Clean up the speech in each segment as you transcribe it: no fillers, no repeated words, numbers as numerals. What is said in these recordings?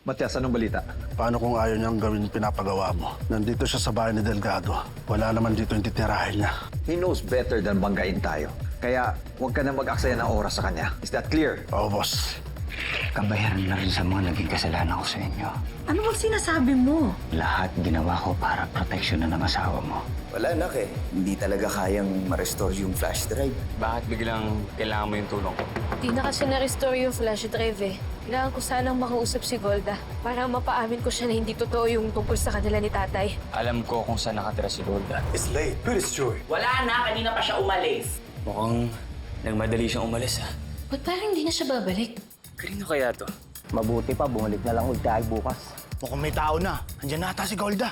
Matias, anong balita? Paano kung ayaw niyang gawin pinapagawa mo? Nandito siya sa bahay ni Delgado. Wala naman dito yung titirahin niya. He knows better than banggain tayo. Kaya huwag ka na mag-aksaya ng oras sa kanya. Is that clear? Oo, boss. Kabayaran na rin sa mga naging kasalanan ko sa inyo. Ano bang sinasabi mo? Lahat ginawa ko para proteksyonan ng asawa mo. Wala, anak eh. Hindi talaga kayang ma-restore yung flash drive. Bakit biglang kailangan mo yung tulong ko? Di na kasi na-restore yung flash drive eh. Kailangan ko sanang makausap si Golda para mapaamin ko siya na hindi totoo yung tungkol sa kanila ni tatay. Alam ko kung saan nakatira si Golda. Wala na, kanina pa siya umalis. Mukhang nagmadali siyang umalis ha. Ba't parang hindi na siya babalik? Kanino kaya to? Mabuti pa, bumalik na lang ulit tayo bukas. Mukhang may tao na. Andiyan nata si Golda.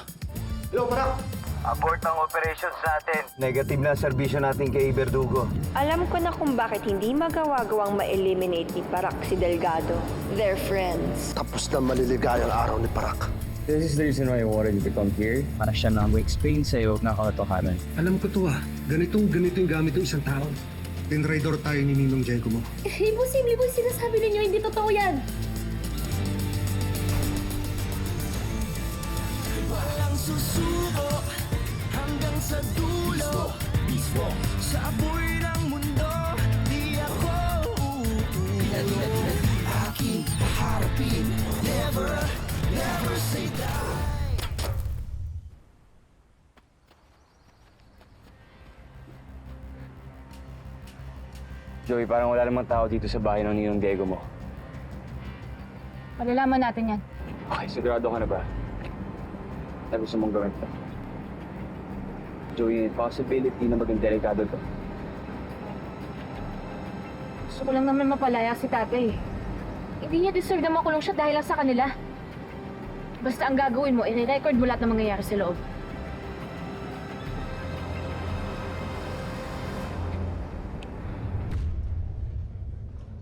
Abort ang operations natin. Negative na serbisyo natin kay Verdugo. Alam ko na kung bakit hindi magawa-gawang ma-eliminate ni Parak si Delgado. They're friends. Tapos na maliligayang araw ni Parak. This is the reason why I wanted you to come here. Para siya na explain sa'yo na katotohanan. Alam ko to ganito yung gamit ng isang tao. Tinraidor tayo ni Ninong Diego mo. Imposible po yung sinasabi ninyo, hindi totoo yan. Walang susuko hanggang sa dulo. Mismo sa apoy ng mundo, di ako uupo. Aking harapin, never say die. Joey, parang wala namang tao dito sa bahay ng Ninong Diego mo. Malalaman natin yan. Okay, sigurado ka na ba? Na gusto mong gawin to? Joey, possibility na maging delikado to. Gusto ko lang naman mapalaya si tatay. Hindi niya deserve na makulong siya dahil lang sa kanila. Basta ang gagawin mo, i-record mo lahat ng mangyayari sa loob.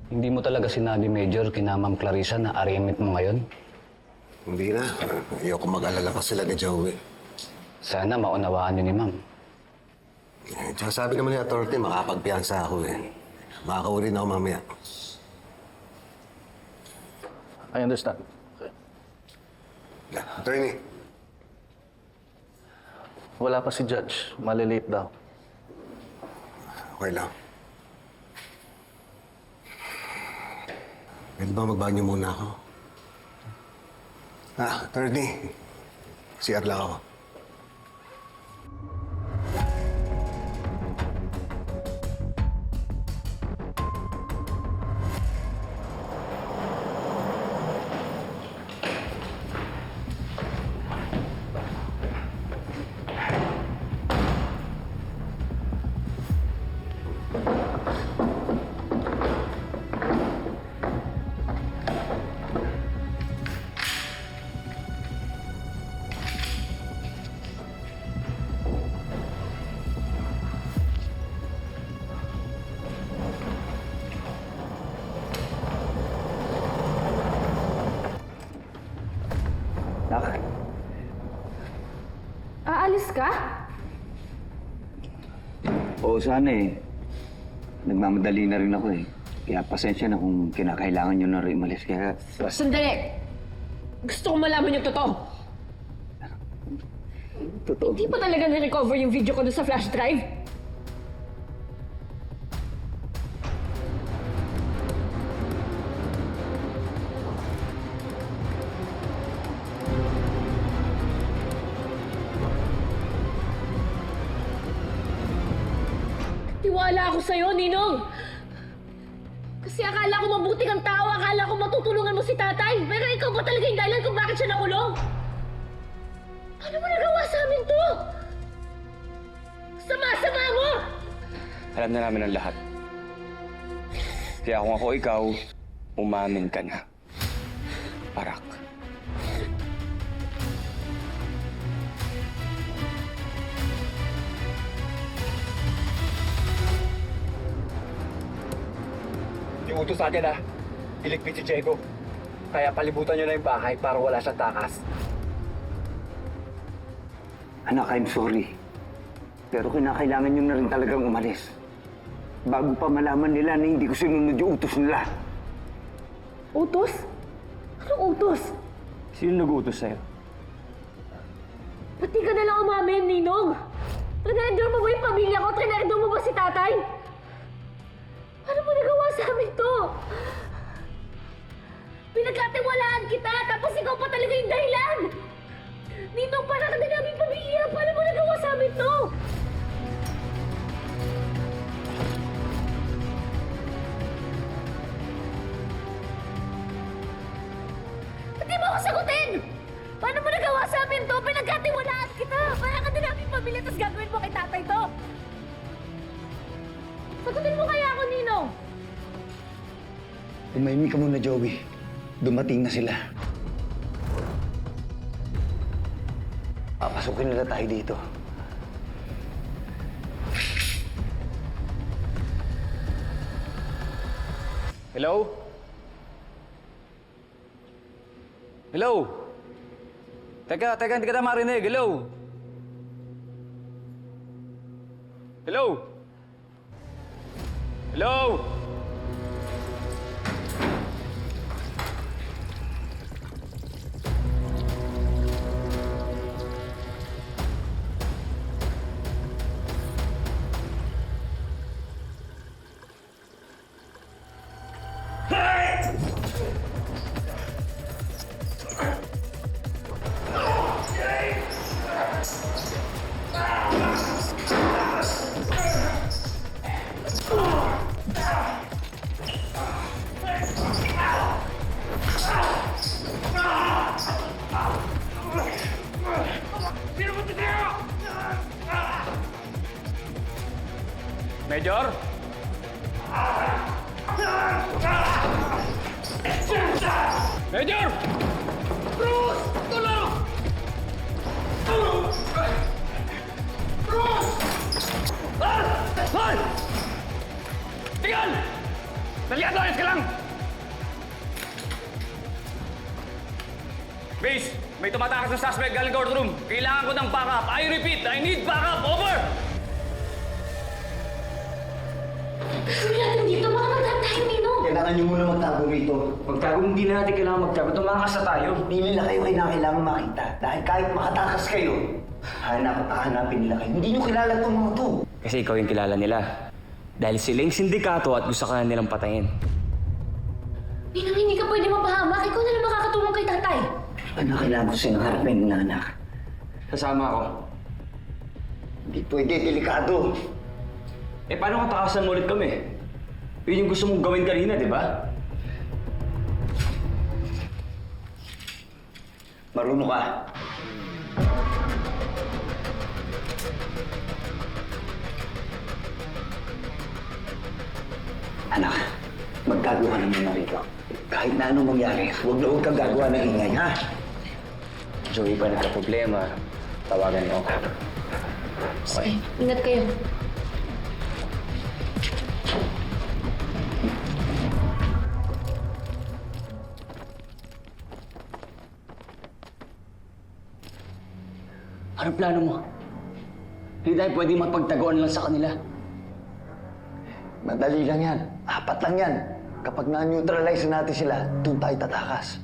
Hindi mo talaga sinabi, Major, kina Ma'am Clarissa na arraignment mo ngayon? Hindi na. Ayoko mag-alala pa sila ni Joey. Sana maunawaan niyo ni Ma'am. Tsaka sabi naman ni authority, makapagpiyansa ako eh. Makakauwi na ako mamaya. I understand. Attorney. Wala pa si Judge. Malilate daw. Okay lang. Pwede ba magbanyo muna ako? Attorney. CR lang ako. Nak, Aalis ka? oo sana eh. Nagmamadali na rin ako eh. Kaya pasensya na kung kinakailangan nyo na rin umalis. Kaya... Sandali! Gusto ko malaman yung totoo. Totoo. Hindi pa talaga na-recover yung video ko doon sa flash drive? Tiwala ako sa'yo, Ninong! Kasi akala ko mabuti kang tao, akala ko matutulungan mo si tatay. Pero ikaw ba talaga yung dahilan kung bakit siya nakulong? Paano mo nagawa sa amin to? Sama-sama mo! Alam na namin ang lahat. Kaya kung ako ikaw, umamin ka na. Parak. Yung utos sa akin iligpit si Diego. Kaya palibutan nyo na yung bahay para wala siyang takas. Anak, I'm sorry. Pero kinakailangan nyo na rin talagang umalis. Bago pa malaman nila na hindi ko sinunod yung utos nila. Utos? Anong utos? Sino nag-uutos sa'yo? Ba't di ka nalang umamin, Ninong? Trinendor mo ba yung pamilya ko? Trinendor mo ba si tatay? Paano mo nagawa sa amin to? Pinagkatiwalaan kita, tapos ikaw pa talaga yung dahilan! Ninong, para ka na namin pamilya! Paano mo nagawa sa amin to? Ba't di mo ako sagutin? Paano mo nagawa sa amin to? Pinagkatiwalaan kita! Para ka na namin pamilya, tapos gagawin mo kay tatay to! Sagutin mo kaya ako, Ninong! Tumahimik ka muna, Joey. Dumating na sila. Papasukin nila tayo dito. Hello? Hello? Teka, hindi kita marinig. Hello? Hello? Hello? Major? Major! Bruce! Tulong! Bruce! Hoy! Tingnan! Naliado, ayos ka lang! Base, may tumatakas na suspect galing courtroom. Kailangan ko ng backup. I repeat, I need backup. Over! Gawin natin dito, baka magtatay, Ninong! Kailangan niyo muna magtago rito. Magtago, hindi na natin kailangan magtago. Tumakas na tayo. Hindi nila kayo kailangan makita. Dahil kahit makatakas kayo, hanapin nila kayo. Hindi niyo kilala itong mga to. Kasi ikaw yung kilala nila. Dahil sila yung sindikato at gusto ka na nilang patayin. Ninong, hindi ka pwede mapahamak. Ikaw na lang makakatulong kay tatay. Ano kailangan ko siya harapin ng anak? Kasama ako. Hindi pwede, delikado. Eh, paano kung takasan mo ulit kami? Yun yung gusto mong gawin kanina, di ba? Marunong ka. Anak, magtago ka naman na rito. Kahit na anong mangyari, huwag na huwag kang gagawa ng ingay, ha? Joey, pa nagka-problema. Tawagan niyo ako. Okay, ingat kayo. Anong plano mo? Hindi tayo pwede mapagtaguan lang sa kanila. Madali lang yan. 4 lang yan. Kapag na-neutralize natin sila, doon tayo tatakas.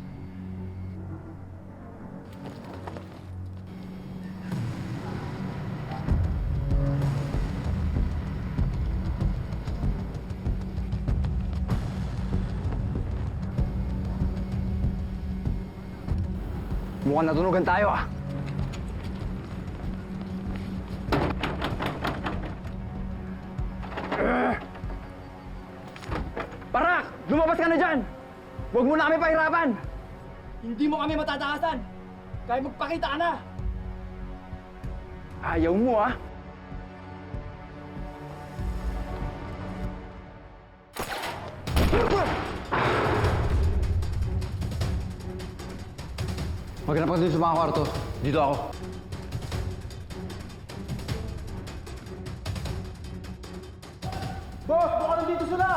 Mukhang natunugan tayo ah. Parak! Lumabas ka na dyan! Huwag mo na kami pahirapan! Hindi mo kami matatakasan! Kaya magpakita ka na! Ayaw mo ah! Maghanap ka dito sa mga kwarto. Dito ako. Boss! Baka nandito sila!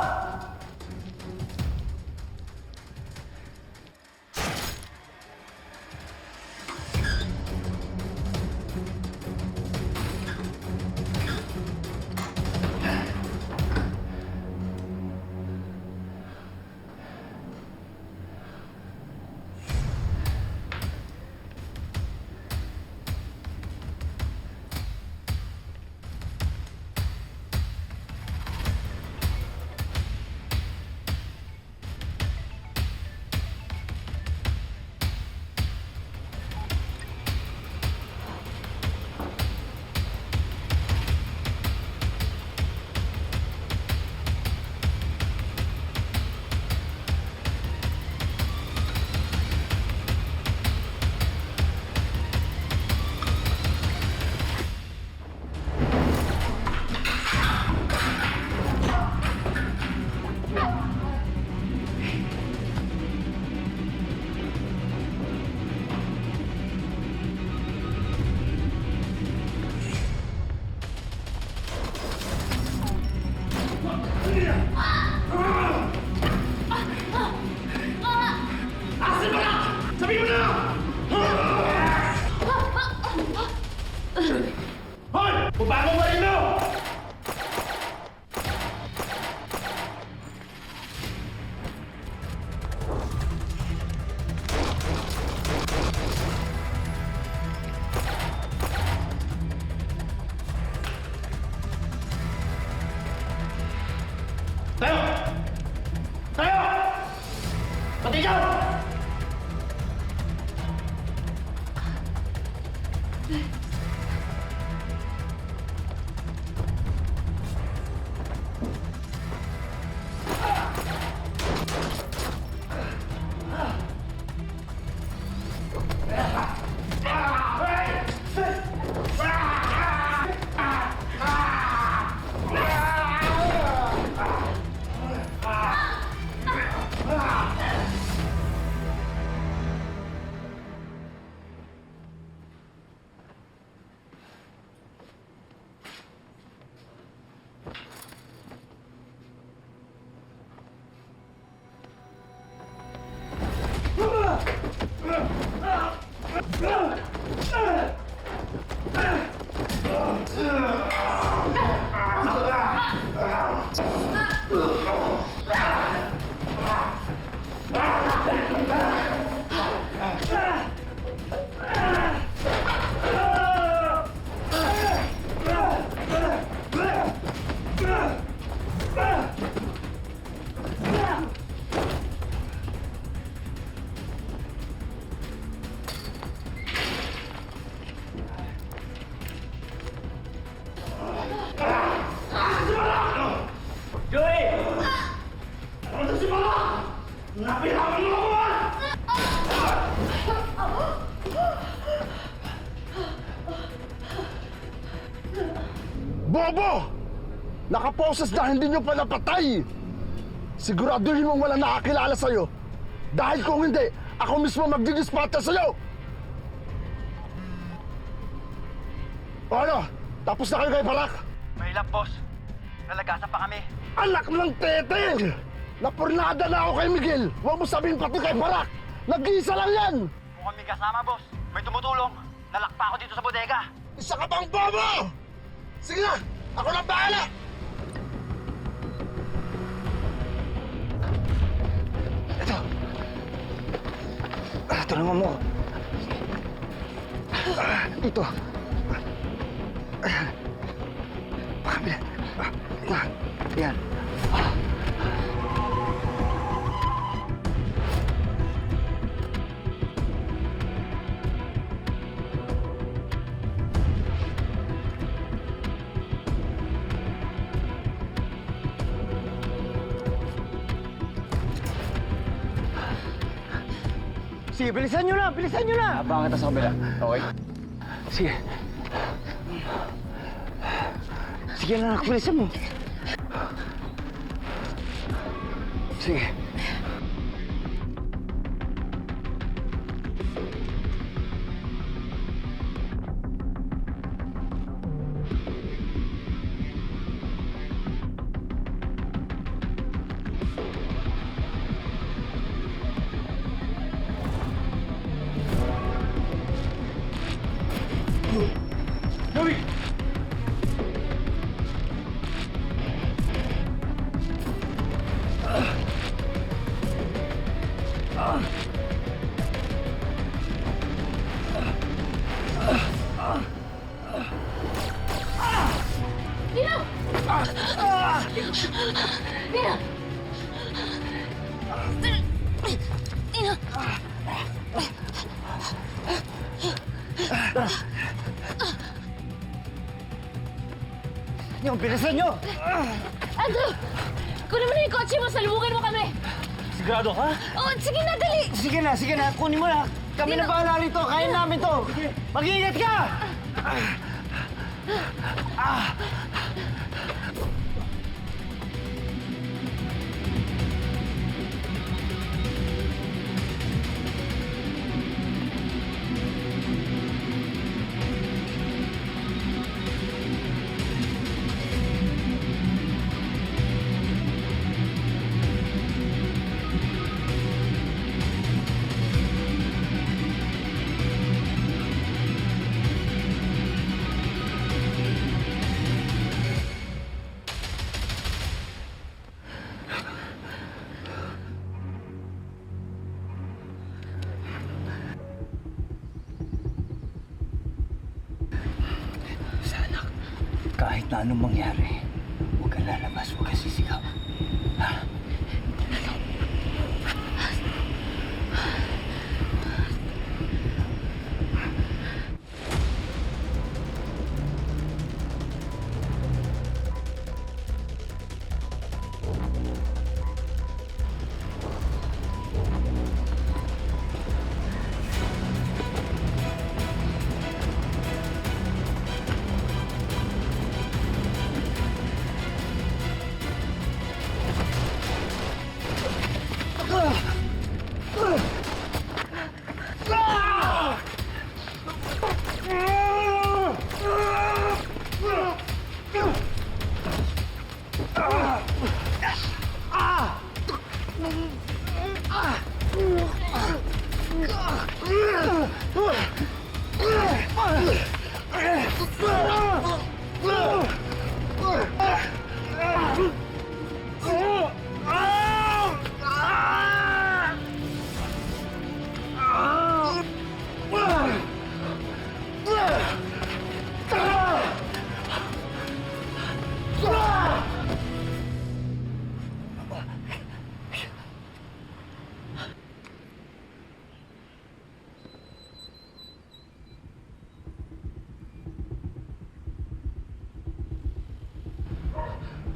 Bobo! Nakaposes na hindi nyo pa napatay! Siguraduhin mong walang nakakilala sa'yo. Dahil kung hindi, ako mismo magdidispatcha sa'yo! O ano? Tapos na kayo kay Barak? Mahilap, boss. Nalagasan pa kami. Anak ng tete! Napurnada na ako kay Miguel! Huwag mo sabihin pati kay Barak! Nag-iisa lang yan! Mukhang may kasama, boss. May tumutulong. Nalakpa ako dito sa bodega. Isa ka bang bobo! Sige na! Ako lang bahala! Ito. Tulungan mo. Ito. Pakabila. Yan. Sige, bilisan nyo na! Bilisan nyo na! Abangan kita sa kabila. Okay? Sige. Sige na, anak. Bilisan mo. Sige. Nino! Nino! Nino! Yung bilisan nyo! Andrew! Kunin mo na yung kotse mo, salubungin mo kami! Sigurado ka? Oh, sige na, dali! Sige na. Kunin mo na. Kami na bahala rito. Kaya namin to. Mag-iingat ka! Kahit na anong mangyari, huwag kang lalabas, huwag kang sisigaw. Ha?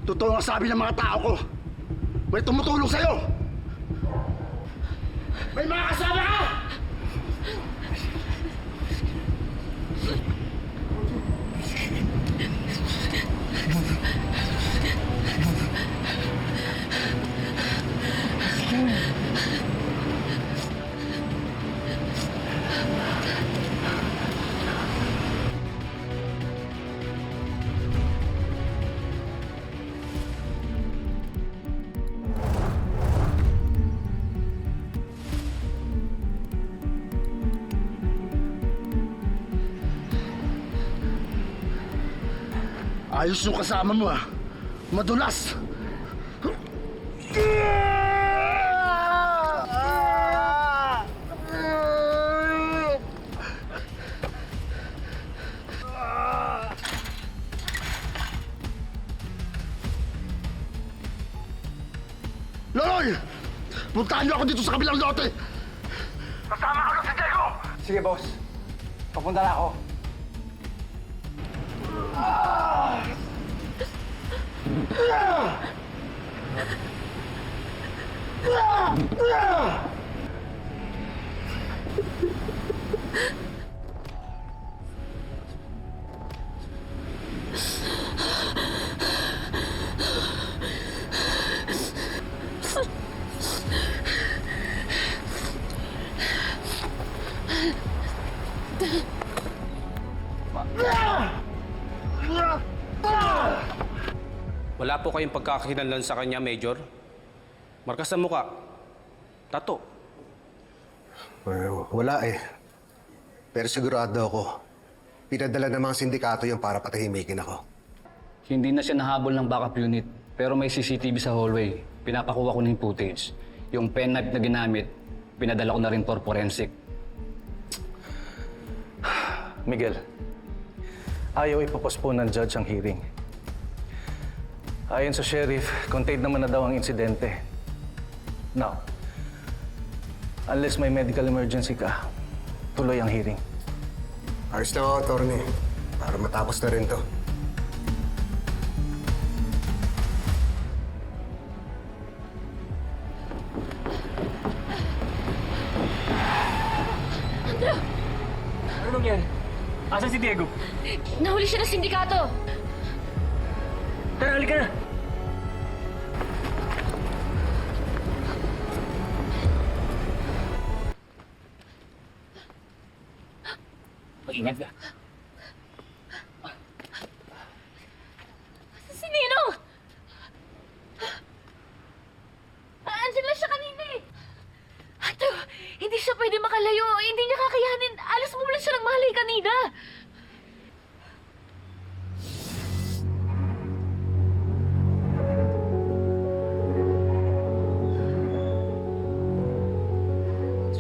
Totoo ang sabi ng mga tao ko. May tumutulong sa'yo. May mga kasama ka! Ayos yung kasama mo ah. Madulas. Loloy! Puntahan niyo ako dito sa kabilang lote! Kasama ko na si Diego! Sige, boss. Papunta na ako. Wala po kayong pagkakakilanlan sa kanya, Major. Markas sa mukha. Tato. Wala eh. Pero sigurado ako, pinadala ng mga sindikato yung para patahimikin ako. Hindi na siya nahabol ng backup unit, pero may CCTV sa hallway. Pinapakuha ko na yung footage. Yung penknife na ginamit, pinadala ko na rin for forensic. Miguel, ayaw ipopostpone ng judge ang hearing. Ayon sa sheriff, contained naman na daw ang insidente. Now, unless may medical emergency ka, tuloy ang hearing. Ayos lang ako, attorney. Para matapos na rin to. Ano nangyari? Asan si Diego? Nahuli siya ng sindikato! Tara, halika na! Mag-ingat ka. Si Ninong! Andyan lang siya kanina eh. Ato, hindi siya pwede makalayo. Hindi niya kakayanin. Alas mo lang siya ng malay kanina.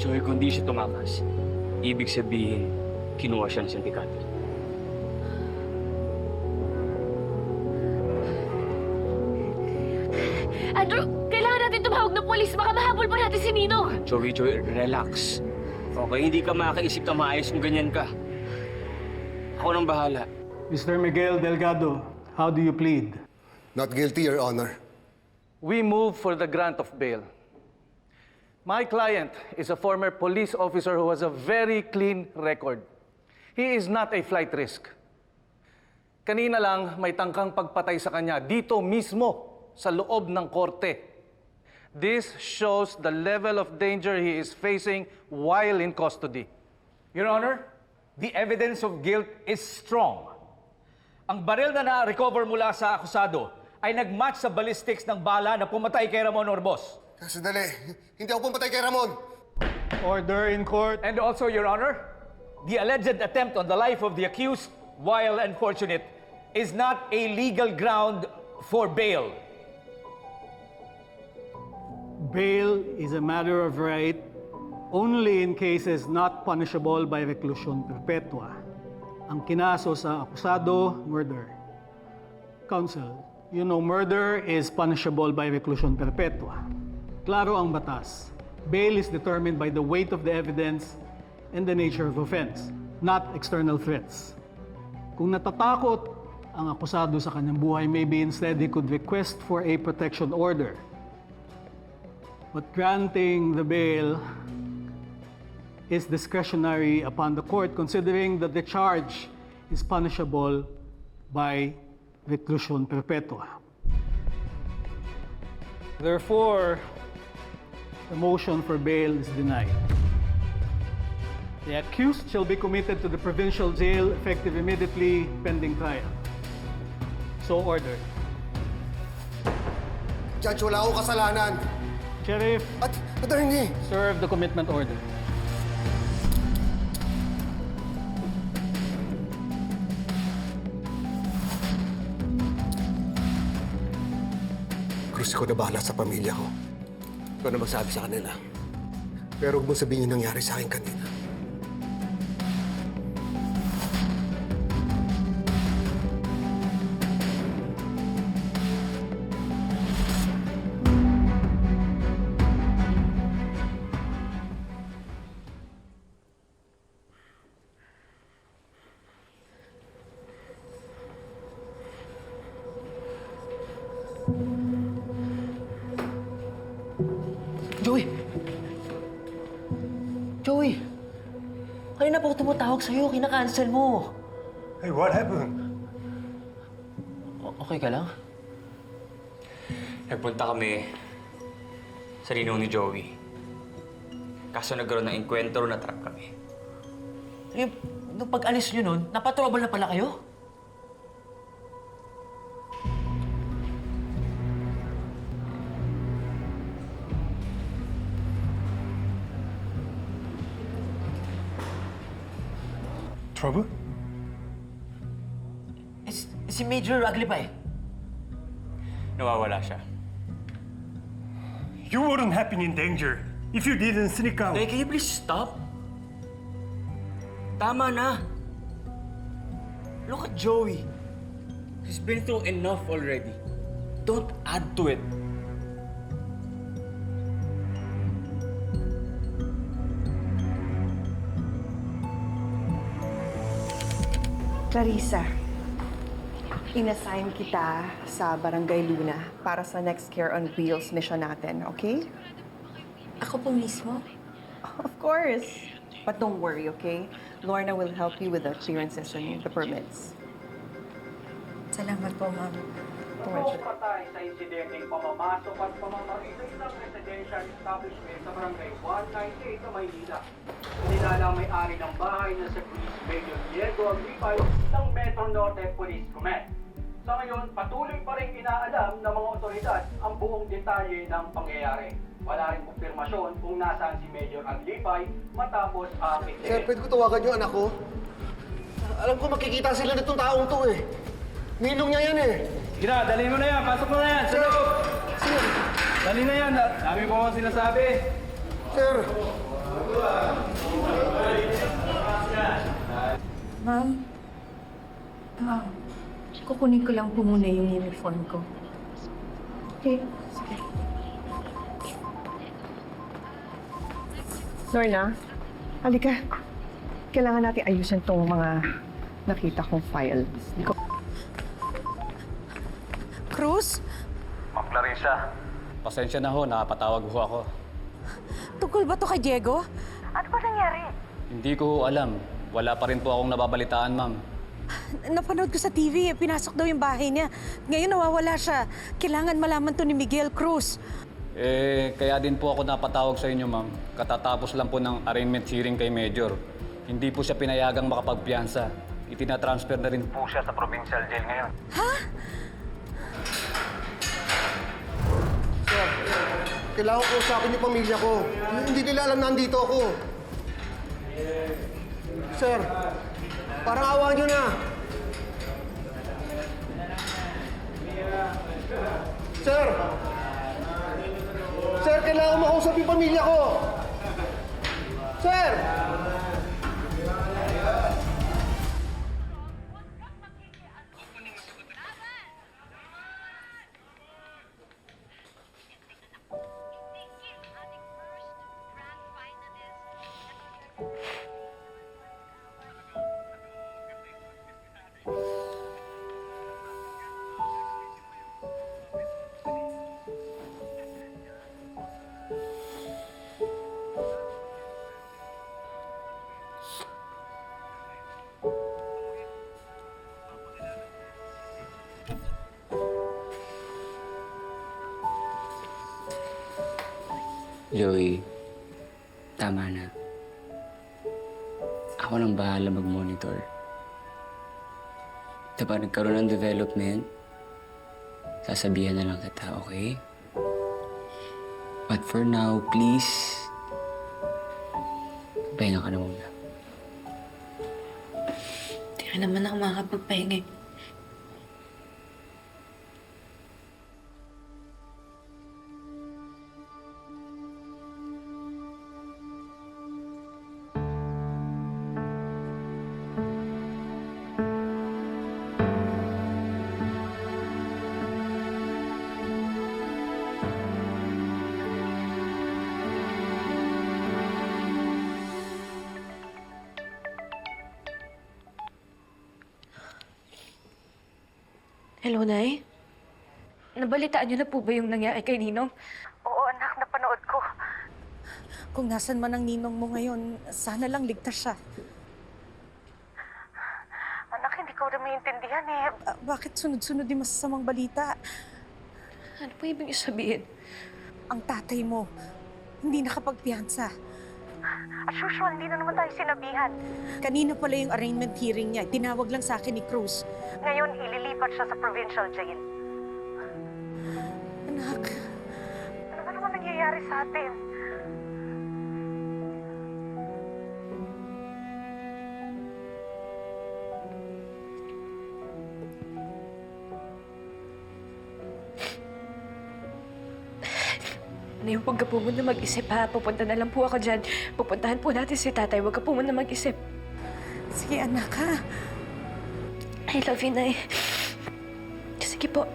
Joy, kung di siya tumakas, ibig sabihin, kinuha siya ng sindikato. Andrew, kailangan natin tumawag ng polis. Baka mahabol pa natin si Ninong. Joey, relax. Okay, hindi ka makakaisip na maayos kung ganyan ka. Ako nang bahala. Mr. Miguel Delgado, how do you plead? Not guilty, Your Honor. We move for the grant of bail. My client is a former police officer who has a very clean record. He is not a flight risk. Kanina lang may tangkang pagpatay sa kanya dito mismo sa loob ng korte. This shows the level of danger he is facing while in custody. Your Honor, the evidence of guilt is strong. Ang baril na na-recover mula sa akusado ay nag-match sa ballistics ng bala na pumatay kay Ramon Orbos. Sandali, hindi ako pumatay kay Ramon. Order in court. And also, Your Honor, the alleged attempt on the life of the accused, while unfortunate, is not a legal ground for bail. Bail is a matter of right only in cases not punishable by reclusion perpetua. Ang kinaso sa akusado, murder. Counsel, you know murder is punishable by reclusion perpetua. Klaro ang batas. Bail is determined by the weight of the evidence and the nature of offense, not external threats. Kung natatakot ang akusado sa kanyang buhay, maybe instead he could request for a protection order. But granting the bail is discretionary upon the court, considering that the charge is punishable by reclusion perpetua. Therefore, the motion for bail is denied. The accused shall be committed to the provincial jail effective immediately pending trial. So ordered. Judge, wala akong kasalanan. Sheriff, Attorney! serve the commitment order. Cruz, ko na bahala sa pamilya ko. Ikaw na magsabi sa kanila. Pero huwag mo sabihin yung nangyari sa akin kanina. Joey! Joey! Kanina pa ako tumatawag sa'yo, kinakancel mo. Hey, what happened? Okay ka lang? Nagpunta kami sa ninong ni Joey. Kaso nagkaroon ng enkwentro, na-trap kami. Eh, nung pag-alis nyo nun, napatrobal na pala kayo? Trouble? Si Major Aglipay. Nawawala siya. You wouldn't have been in danger if you didn't sneak out. Hey, can you please stop? Tama na. Look at Joey. He's been through enough already. Don't add to it. Clarissa, inassign kita sa Barangay Luna para sa next Care on Wheels mission natin, okay? Ako po mismo? Of course. But don't worry, okay? Lorna will help you with the clearances and the permits. Salamat po, ma'am. Patay sa insidenteng pamamasok at pamamaril sa isang residential establishment sa barangay 198 sa Maynila. Nilala ang may-ari ng bahay na sa Police Major Diego Aglipay ng Metro Norte Police Command. Sa ngayon, patuloy pa rin inaalam ng mga otoridad ang buong detalye ng pangyayari. Wala rin kumpirmasyon kung nasaan si Major Aglipay matapos ang Sir, insidente. pwede ko tawagan yung anak ko? Alam ko makikita sila nitong taong to eh. Ninong niya yan eh. Sige na, dali mo na yan. Pasok mo na yan. Sa loob. Dali na yan. Dami po akong sinasabi. Sir. Ma'am? Ma'am, kukunin ko lang po muna yung uniform ko. Okay? Sige. Lorna, halika. Kailangan natin ayusin tong mga nakita kong files. Cruz? Ma'am Clarissa. Pasensya na ho, nakapatawag ho ako. Tungkol ba to kay Diego? Ano ba nangyari? Hindi ko ho alam. Wala pa rin po akong nababalitaan, ma'am. Napanood ko sa TV, pinasok daw yung bahay niya. Ngayon nawawala siya. Kailangan malaman to ni Miguel Cruz. Kaya din po ako napatawag sa inyo, ma'am. Katatapos lang po ng arraignment hearing kay Major. Hindi po siya pinayagang makapagpiyansa. Itinatransfer na rin po siya sa provincial jail ngayon. Ha? Kailangan ko usapin yung pamilya ko. Hindi nila alam na nandito ako. Sir, parang awa nyo na. Sir! Sir, kailangan ko makausap yung pamilya ko. Sir! Joey, tama na. Ako nang bahala mag-monitor. Kapag nagkaroon ng development, sasabihan na lang kita, okay? But for now, please, pahinga ka na muna. Hindi ka naman ako makakapagpahinga. Hello, Nay? Nabalitaan niyo na po ba yung nangyari kay Ninong? Oo, anak, napanood ko. Kung nasan man ang Ninong mo ngayon, sana lang ligtas siya. Anak, hindi ko rin maintindihan eh. Bakit sunod-sunod yung masasamang balita? Ano po ibig sabihin? Ang tatay mo, hindi nakapagpiyansa. As usual, hindi na naman tayo sinabihan. Kanina pala yung arraignment hearing niya. Tinawag lang sa akin ni Cruz. Ngayon, ililipat siya sa provincial jail. Anak. Ano ba naman nangyayari sa atin? Ano yung huwag ka po muna mag-isip ha? Pupunta na lang po ako dyan. Pupuntahan po natin si tatay. Huwag ka po muna mag-isip. Sige, anak ha. I love you, Nay. Sige po.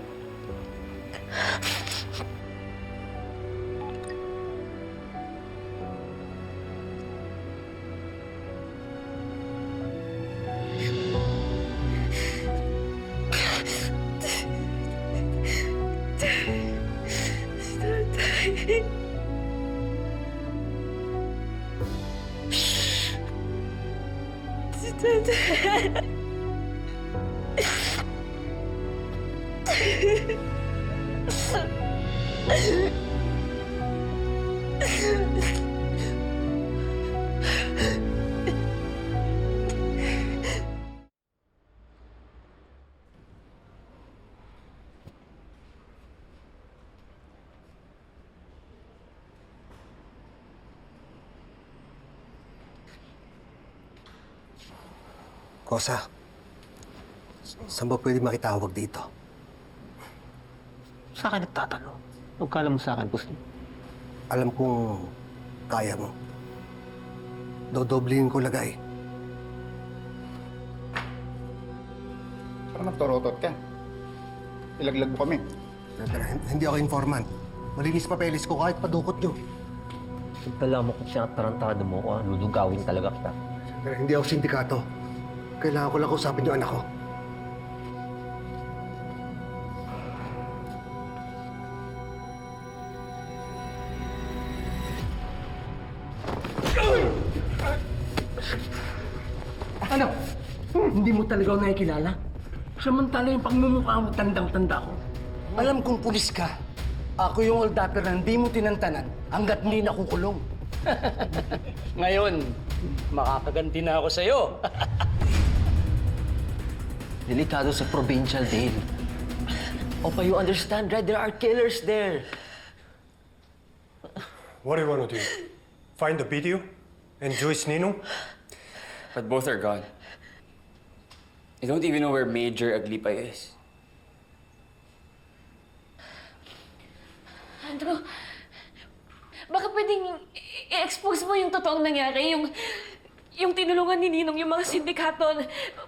Kosa, saan ba pwede makitawag dito? Sa akin nagtatanong. Huwag ka alam mo sa akin, gusto. Alam kong kaya mo. Dodoblihin ko lagay. Parang nagtorotot ka. Ilaglag mo kami. Hindi ako informant. Malinis papeles ko kahit padukot nyo. Pagtala mo kung siya at tarantado mo kung ano gawin talaga kita. Pero hindi ako sindikato. Kailangan ko lang kausapin yung anak ko. Ano? Hindi mo talaga ako nakikilala? Samantala yung pagmumukha mo, tandang-tanda ko. Alam kong pulis ka. Ako yung old-upper na hindi mo tinantanan hanggat hindi nakukulong. Ngayon, makakaganti na ako sa'yo. Delikado sa provincial jail. Opa, you understand, right? There are killers there. What do you want to do? Find the video and Joyce Ninong? But both are gone. I don't even know where Major Aglipay is. Andrew, baka pwedeng i-expose mo yung totoong nangyari, yung tinulungan ni Ninong yung mga sindikato.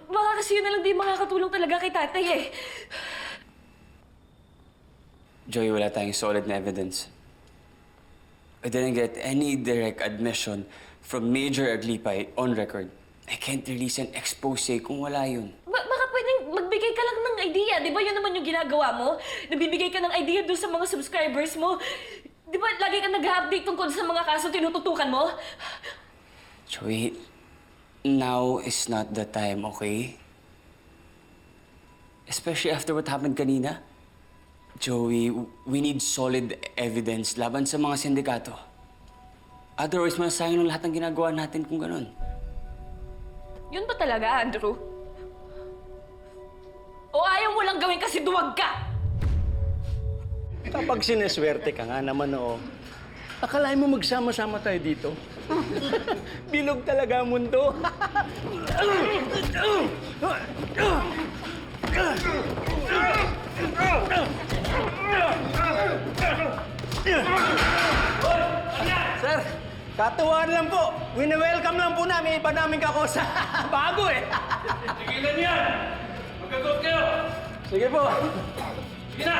Baka kasi yun na lang di makakatulong talaga kay tatay eh. Joey, wala tayong solid na evidence. I didn't get any direct admission from Major Aglipay on record. I can't release an expose kung wala yun. Baka pwedeng magbigay ka lang ng idea. Di ba yun naman yung ginagawa mo? Nabibigay ka ng idea doon sa mga subscribers mo. Di ba lagi ka nag-update tungkol sa mga kaso tinututukan mo? Joey, now is not the time, okay? Especially after what happened kanina. Joey, we need solid evidence laban sa mga sindikato. Otherwise, masayang ng lahat ng ginagawa natin kung ganun. Yun ba talaga, Andrew? O ayaw mo lang gawin kasi duwag ka? Kapag sineswerte ka nga naman, oo. Akalain mo magsama-sama tayo dito? Bilog talaga ang mundo. Sir, katuwaan lang po. Wini-welcome lang po namin iba namin kakosa. Bago eh. Tigilan yan! Magkagot kayo! Sige po. Sige na!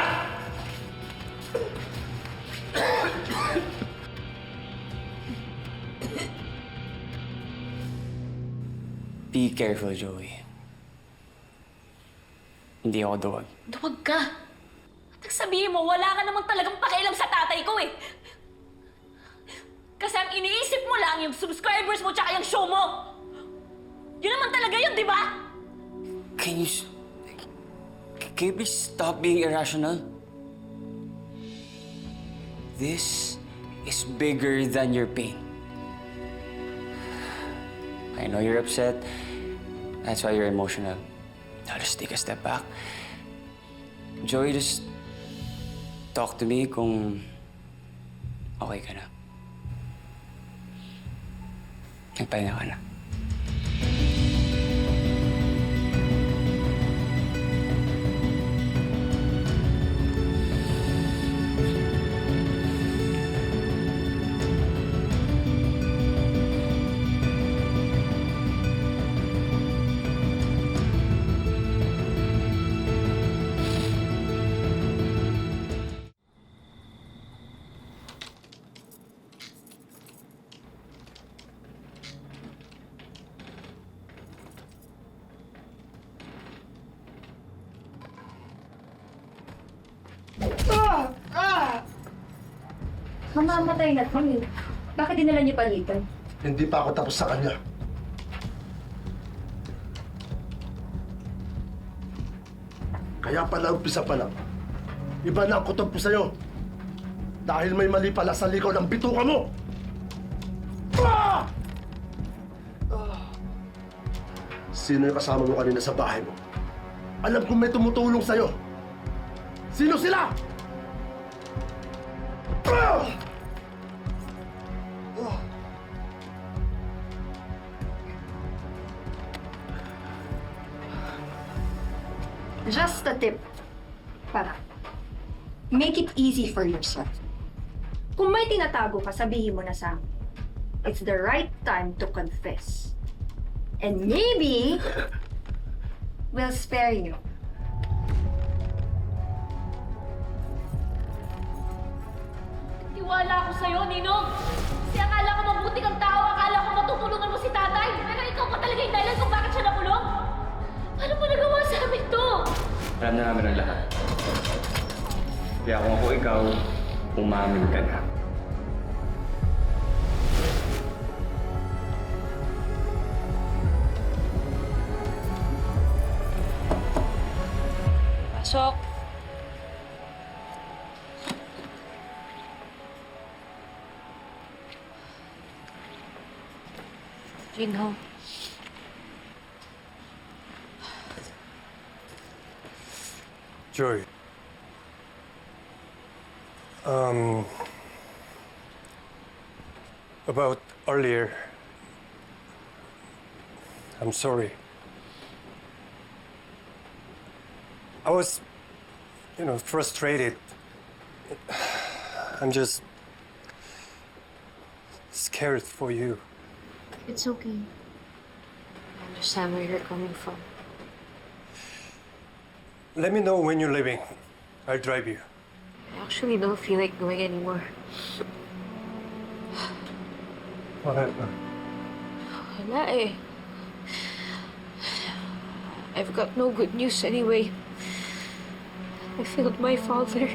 Be careful, Joey. Hindi ako duwag. Duwag ka. At sabihin mo, wala ka namang talagang pakialam sa tatay ko eh. Kasi ang iniisip mo lang yung subscribers mo tsaka yung show mo. Yun naman talaga yun, di ba? Can you please stop being irrational? This is bigger than your pain. I know you're upset. That's why you're emotional. Now just take a step back. Joey, just talk to me kung okay ka na. Nagpahinga ka na. Mamamatay na to eh. Bakit dinala niyo pa dito? Hindi pa ako tapos sa kanya. Kaya pala umpisa pa lang. Iba na ang kutob ko sa'yo. Dahil may mali pala sa likaw ng bituka mo! Ah! Sino yung kasama mo kanina sa bahay mo? Alam kong may tumutulong sa'yo. Sino sila? Ah! Just a tip. Para make it easy for yourself. Kung may tinatago ka, sabihin mo na sa akin. It's the right time to confess. And maybe we'll spare you. Tiwala ako sa'yo, Ninong. Kasi akala ko mabuti kang tao, akala ko matutulungan mo si tatay. Pero ikaw pa talaga yung dahilan kung bakit siya nakulong. Paano mo nagawa sa amin to? Alam na namin ang lahat. Kaya kung ako ikaw, umamin ka na. Pasok. Jinho. Joy. About earlier, I'm sorry. I was, frustrated. I'm just scared for you. It's okay. I understand where you're coming from. Let me know when you're leaving. I'll drive you. I actually don't feel like going anymore. What happened? Wala eh. I've got no good news anyway. I failed my father.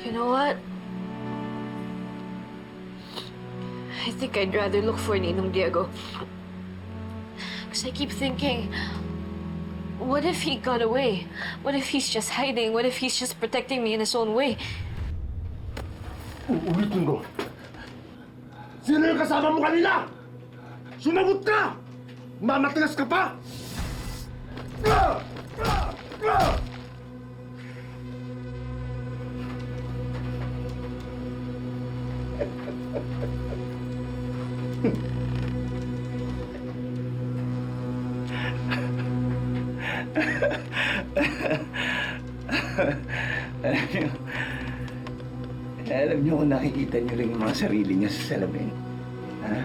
You know what? I think I'd rather look for Ninong Diego. Because I keep thinking, what if he got away? What if he's just hiding? What if he's just protecting me in his own way? Uulitin ko. Sino yung kasama mo kanina? Sumagot ka! Mamatigas ka pa! Alam niyo kung nakikita niyo rin yung mga sarili niyo sa salamin. Ha?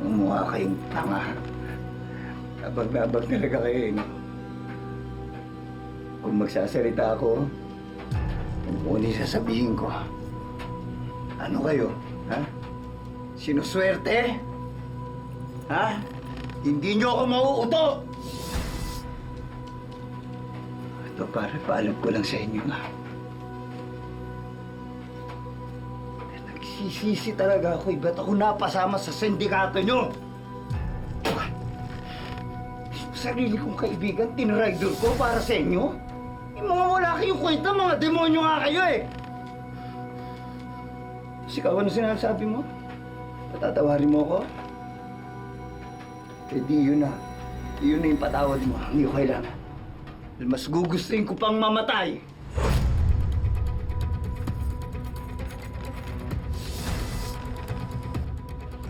Mumukha kayong tanga. Abag-abag talaga kayo, eh, no? Kung magsasalita ako, kung ano yung sasabihin ko, ano kayo? Ha? Sinuswerte? Ha? Hindi niyo ako mauuto! Ito, pare, paalam ko lang sa inyo nga. Nagsisisi talaga ako. Ba't ako napasama sa sindikato niyo? Sarili kong kaibigan, tinrider ko para sa inyo? Yung mga wala kayong kwenta, mga demonyo nga kayo eh! Sikaw, ano sinasabi mo? Patatawarin mo ako? Eh di yun na. Yun na yung patawad mo. Hindi ko kailangan. Mas gugustuhin ko pang mamatay.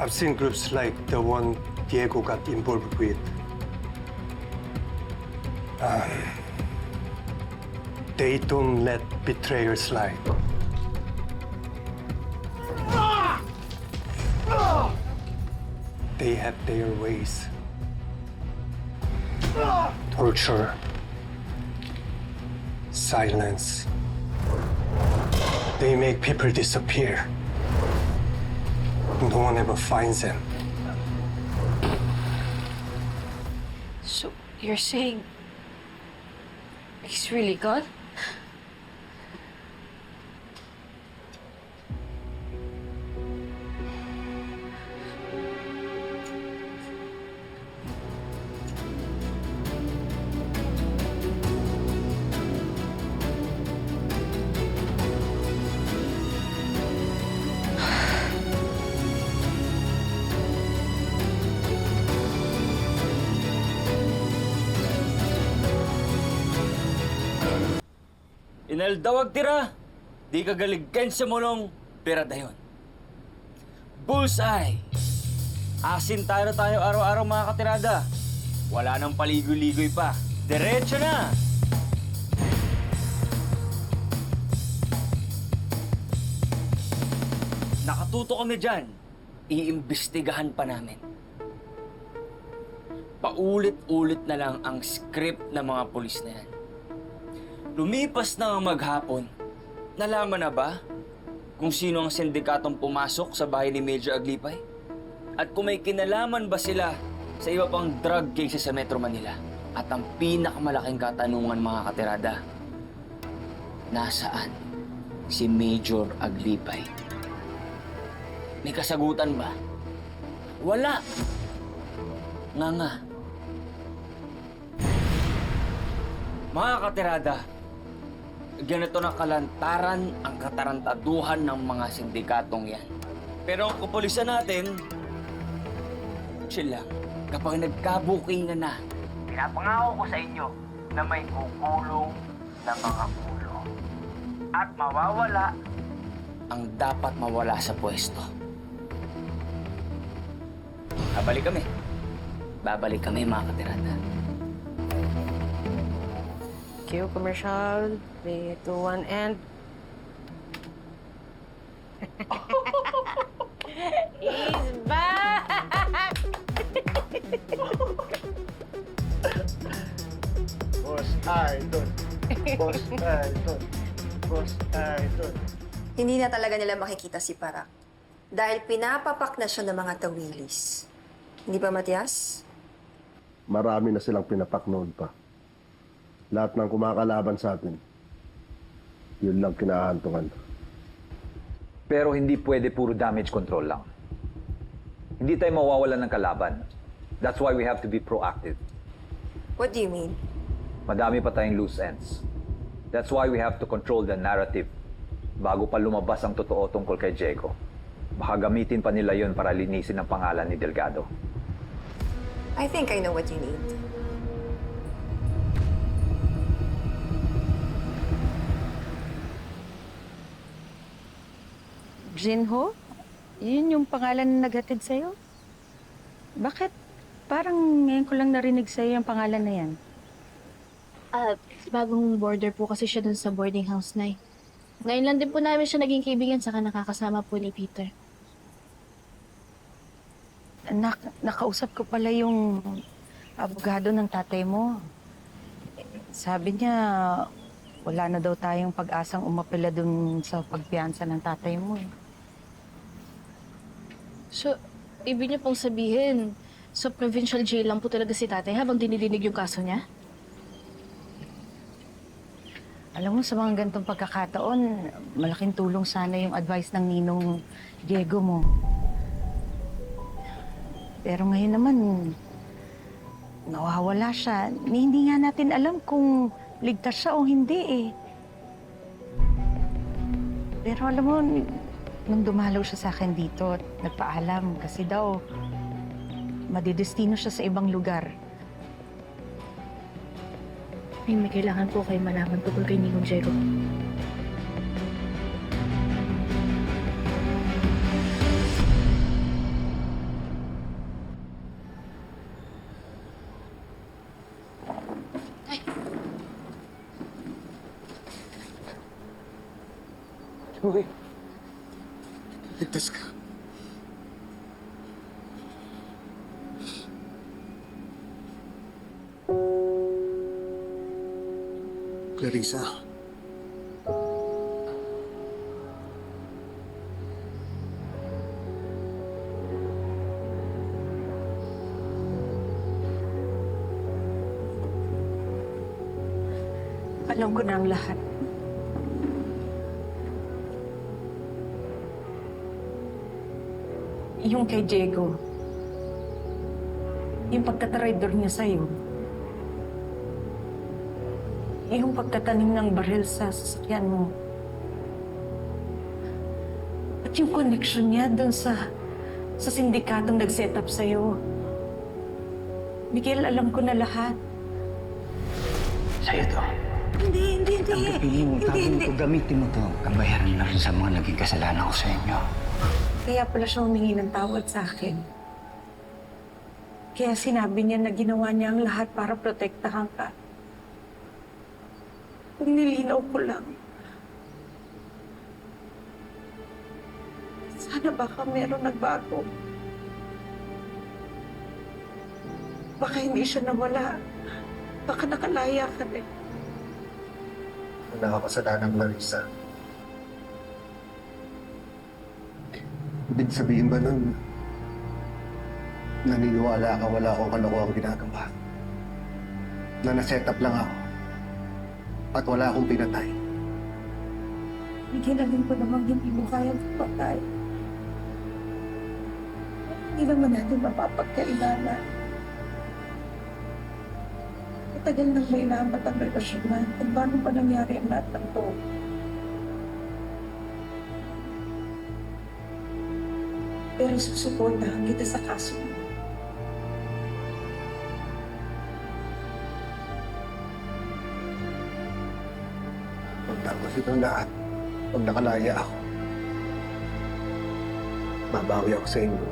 I've seen groups like the one Diego got involved with. They don't let betrayers slide. They have their ways. Torture. Silence. They make people disappear. No one ever finds them. So, you're saying he's really gone? Inaldawag tira, di kagaligkan sa mulong pera dayon. Bullseye! Asin tayo araw-araw mga katirada. Wala nang paligoy-ligoy pa. Diretso na! Nakatuto kami dyan. Iimbestigahan pa namin. Paulit-ulit na lang ang script ng mga pulis na yan. Lumipas na ang maghapon. Nalaman na ba kung sino ang sindikatong pumasok sa bahay ni Major Aglipay? At kung may kinalaman ba sila sa iba pang drug cases sa Metro Manila? At ang pinakamalaking katanungan mga katirada, nasaan si Major Aglipay? May kasagutan ba? Wala! Nga. Mga katirada, ganito na kalantaran ang katarantaduhan ng mga sindikatong yan. Pero ang kapulisan natin, chill lang. Kapag nagkabukingan na, Pinapangako ko sa inyo na may kukulong na mga ulo. At mawawala ang dapat mawala sa pwesto. Babalik kami. Babalik kami, mga katirada. Cue commercial. 3, 2, 1, and... He's back! Boss Idol. Boss Idol. Boss Idol. Hindi na talaga nila makikita si Parak. Dahil pinapapak na siya ng mga tawilis. Hindi ba, Matias? Marami na silang pinapak noon pa. Lahat ng kumakalaban sa atin, yun lang kinahantungan. Pero hindi pwede puro damage control lang. Hindi tayo mawawalan ng kalaban. That's why we have to be proactive. What do you mean? Madami pa tayong loose ends. That's why we have to control the narrative bago pa lumabas ang totoo tungkol kay Diego. Baka gamitin pa nila yon para linisin ang pangalan ni Delgado. I think I know what you need. Jinho? Yun yung pangalan na naghatid sa'yo? Bakit? Parang ngayon ko lang narinig sa'yo yung pangalan na yan. Bagong boarder po kasi siya dun sa boarding house na Ngayon lang din po namin siya naging kaibigan saka nakakasama po ni Peter. Nakausap ko pala yung abogado ng tatay mo. Sabi niya, wala na daw tayong pag-asang umapela dun sa pagpiyansa ng tatay mo. So, ibig niyo pong sabihin, sa provincial jail lang po talaga si tatay habang dinidinig yung kaso niya? Alam mo, sa mga ganitong pagkakataon, malaking tulong sana yung advice ng ninong Diego mo. Pero ngayon naman, nawawala siya. Hindi nga natin alam kung ligtas siya o hindi eh. Pero alam mo, nung dumalaw siya sa akin dito, nagpaalam kasi daw, madidestino siya sa ibang lugar. May kailangan po kayo malaman tungkol kay Ninong Diego. Joey, ligtas ka. Clarissa. Alam ko na ang lahat. Yung kay Diego, yung pagtatraidor niya sa'yo, yung pagtatanim ng baril sa sasakyan mo, at yung connection niya doon sa sindikatong nag-set up sa'yo. Miguel, alam ko na lahat. Sa'yo to. Hindi. Tanggapin mo, tawagin ko, gamitin mo to. Kabayaran na rin sa mga naging kasalanan ko sa inyo. Kaya pala siya humingi ng tawad sa akin. Kaya sinabi niya na ginawa niya ang lahat para protektahan ka. Kung nilinaw ko lang, sana baka meron nagbago. Baka hindi siya nawala. Baka nakalaya ka din. Wala ka kasalanan, Clarissa. Ibig sabihin ba nun, naniniwala ka wala akong kalokohang ginagawa? Na na-set up lang ako at wala akong pinatay? Bigyan ko namang hindi mo kayang patay. Hindi naman natin mapapagkailangan. Matagal nang may inaambat ang relasyon natin. Paano pa nangyari ang lahat ng to? Pero susuportahan kita sa kaso mo. Kasi ng lahat, pag nakalaya ako, babawi ako sa inyo.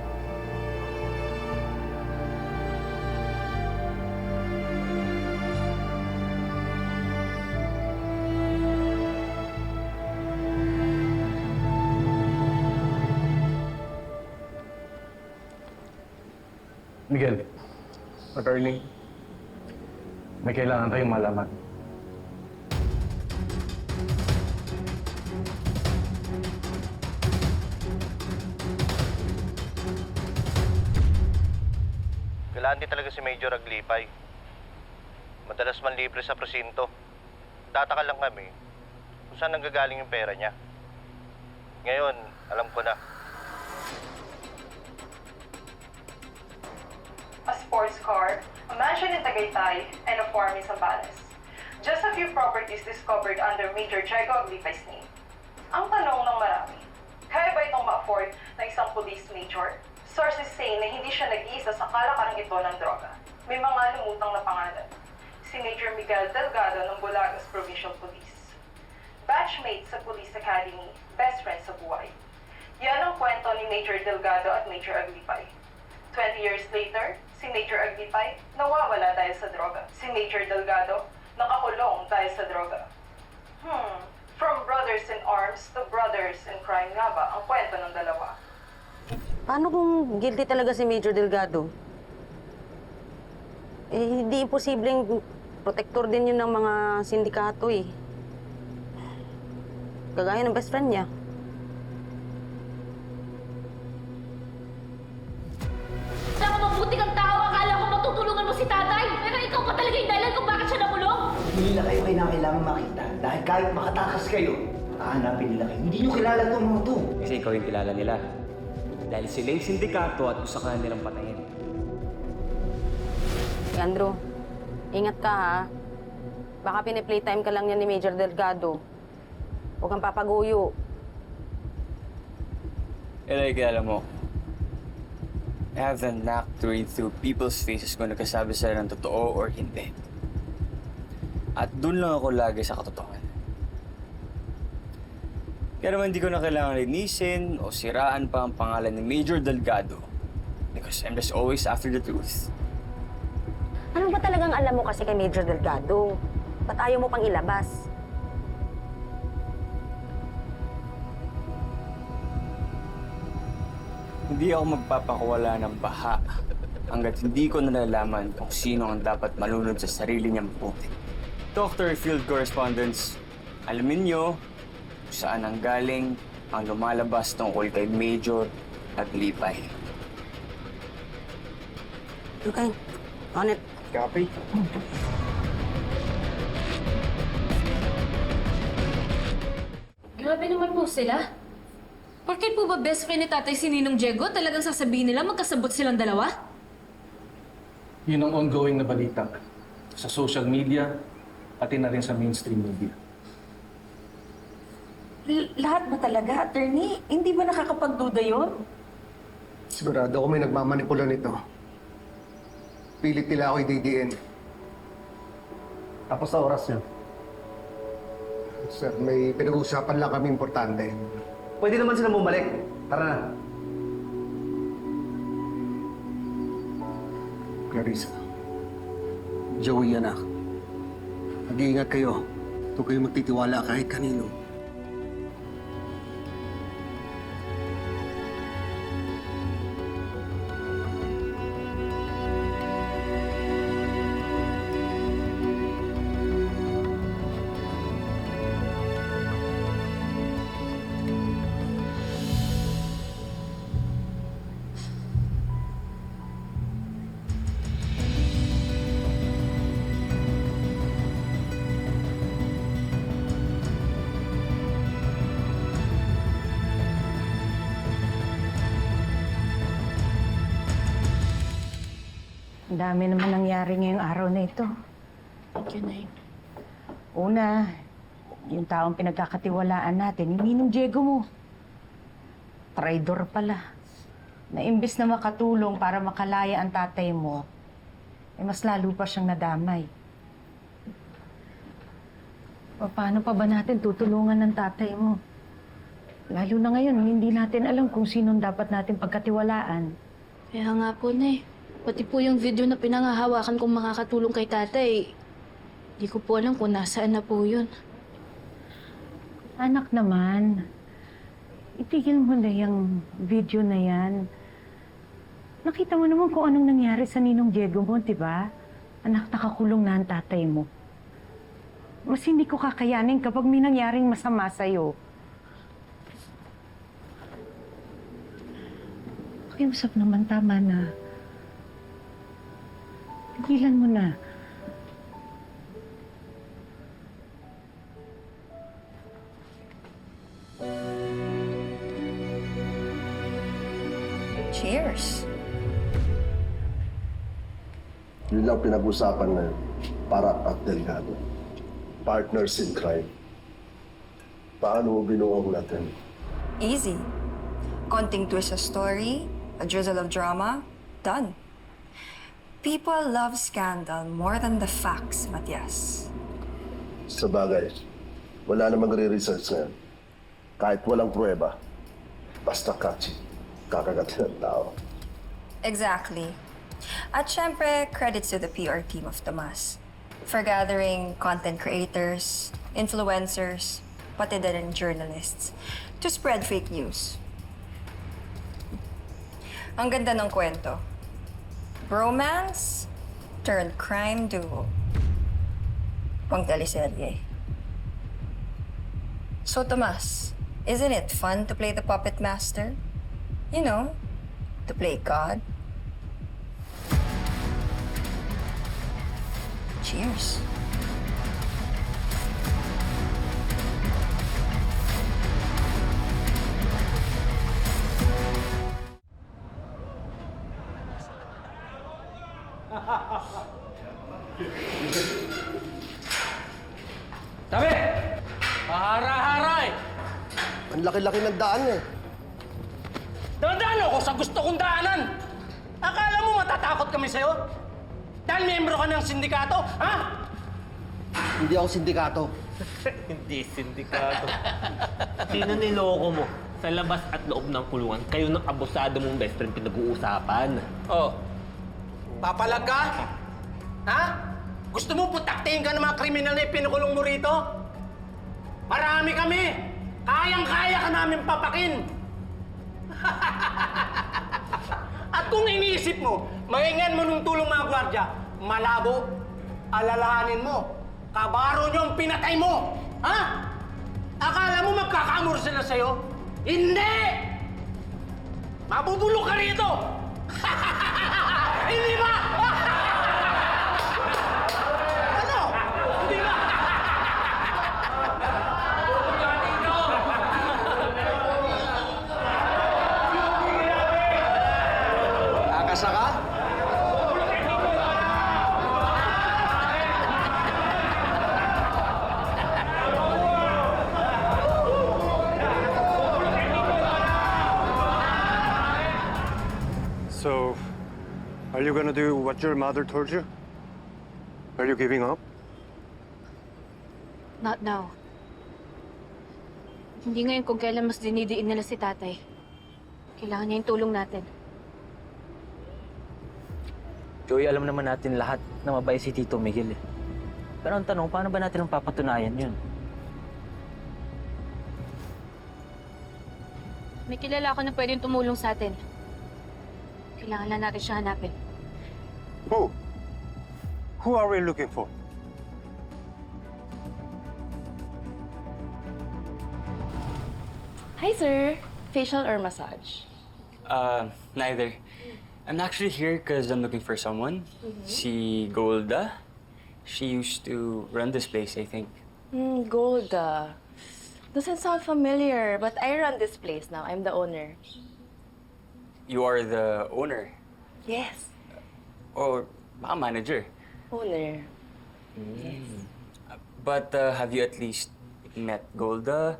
Miguel, attorney, may kailangan kayong malaman. Kailangan din talaga si Major Aglipay. Madalas man libre sa presinto. Tataka lang kami kung saan nanggagaling yung pera niya. Ngayon, alam ko na. A sports car, a mansion in Tagaytay, and a farm in Zambales. Just a few properties discovered under Major Diego Aglipay's name. Ang tanong ng marami, kaya ba itong ma-afford ng isang police major? Sources say na hindi siya nag-iisa sa kalakaran ito ng droga. May mga lumutang na pangalan. Si Major Miguel Delgado ng Bulagas Provincial Police. Batchmate sa Police Academy, best friend sa buhay. Yan ang kwento ni Major Delgado at Major Aglipay. 20 years later, si Major Aglipay nawawala dahil sa droga. Si Major Delgado nakakulong dahil sa droga. From brothers in arms to brothers in crime nga ba ang kwento ng dalawa? Paano kung guilty talaga si Major Delgado? Eh, hindi imposibleng protector din yun ng mga sindikato eh. Kagaya ng best friend niya. Akala ko mabuti kang tao, akala ko matutulungan mo si tatay. Pero ikaw pa talaga yung dahilan kung bakit siya nakulong. Hindi nila kayo kailangan makita. Dahil kahit makatakas kayo, hahanapin nila kayo. Hindi nyo kilala itong mga to. Kasi ikaw yung kilala nila. Dahil sila yung sindikato at gusto ka nilang patayin. Andrew, ingat ka ha. Baka pini-playtime ka lang yan ni Major Delgado. Huwag kang papaguyo. Eloy, kilala mo, I have the knack to read through people's faces kung nagkasabi sila ng totoo or hindi. At dun lang ako lagi sa katotohanan. Kaya naman hindi ko na kailangan linisin o siraan pa ang pangalan ni Major Delgado because I'm just always after the truth. Ano ba talagang alam mo kasi kay Major Delgado? Ba't ayaw mo pang ilabas? Hindi ako magpapakawala ng baha hanggat hindi ko nalalaman kung sino ang dapat malunod sa sarili niyang puti. Dr. Field Correspondence, alamin niyo kung saan ang galing ang lumalabas tungkol kay Major Aglipay. Okay. On it. Copy. Grabe naman po sila. Porket po ba best friend ni tatay si Ninong Diego, talagang sasabihin nila magkasabot silang dalawa? Yun ang ongoing na balita sa social media, pati na rin sa mainstream media. Lahat ba talaga, attorney? Hindi ba nakakapagduda yun? Sigurado ako may nagmamanipula nito. Pilit nila ako i-DDN. Tapos sa oras niyo. Sir, may pinag-uusapan lang kami importante. Pwede naman sila bumalik. Tara na. Clarissa, Joey anak, mag-iingat kayo. Huwag kayo magtitiwala kahit kanino. Ang dami naman nangyari ngayong araw na ito. Thank you, Nay. Una, yung taong pinagkakatiwalaan natin, yung Ninong Diego mo. Traidor pala. Na imbis na makatulong para makalaya ang tatay mo, mas lalo pa siyang nadamay. Paano pa ba natin tutulungan ng tatay mo? Lalo na ngayon, hindi natin alam kung sinong dapat natin pagkatiwalaan. Kaya nga po, Nay. Pati po yung video na pinangahawakan kong makakatulong kay tatay, di ko po alam kung nasaan na po yun. Anak naman, itigil mo na yung video na yan. Nakita mo naman kung anong nangyari sa ninong Diego mo, di ba? Anak, nakakulong na ang tatay mo. Mas hindi ko kakayanin kapag may nangyaring masama sa'yo. Pakiusap naman, tama na. Tigilan mo na. Cheers. Yun lang pinag-usapan ngayon. Para at Delgado. Partners in crime. Paano mo binuong natin? Easy. Konting twist sa story, a drizzle of drama, done. People love scandal more than the facts, Matias. Sa bagay, wala namang re-research ngayon. Kahit walang pruweba, basta catchy, kakagatin ng tao. Exactly. At syempre, credits to the PR team of Tomas for gathering content creators, influencers, pati na rin journalists to spread fake news. Ang ganda ng kwento. Romance turned crime duo. Pang teleserye. So, Tomas, isn't it fun to play the puppet master? You know, to play God. Cheers. Tabi! Mahara-haray! Ang laki-laki ng daan eh. Dadaan ako sa gusto kong daanan! Akala mo matatakot kami sa'yo? Dahil miyembro ka ng sindikato, ha? Hindi ako sindikato. Hindi sindikato. Sino niloko mo? Sa labas at loob ng kulungan, kayo ng abusado mong best friend pinag-uusapan. Oh. Papalag ka? Ha? Gusto mo putaktiin ka ng mga kriminal na pinukulong mo rito? Marami kami! Kayang-kaya ka namin papakin! At kung iniisip mo, mahingan mo nung tulong mga gwardya, malabo, alalahanin mo, kabaro niyo ang pinatay mo! Ha? Akala mo magkakaamor sila sa'yo? Hindi! Mabubulok ka rito! Hindi ba? Ano? Hindi ba? Akasa ka? So, are you gonna do what your mother told you? Are you giving up? Not now. Hindi ngayon kung kailan mas dinidiin nila si tatay. Kailangan niya yung tulong natin. Joey, alam naman natin lahat na mabait si Tito Miguel eh. Pero ang tanong, paano ba natin ang papatunayan yun? May kilala ako na pwedeng tumulong sa atin. Kailangan lang natin siya hanapin. Who? Who are we looking for? Hi, sir. Facial or massage? Neither. I'm actually here because I'm looking for someone. Si Golda. She used to run this place, I think. Golda. Doesn't sound familiar, but I run this place now. I'm the owner. You are the owner? Yes, Or baka manager? owner. But have you at least met Golda?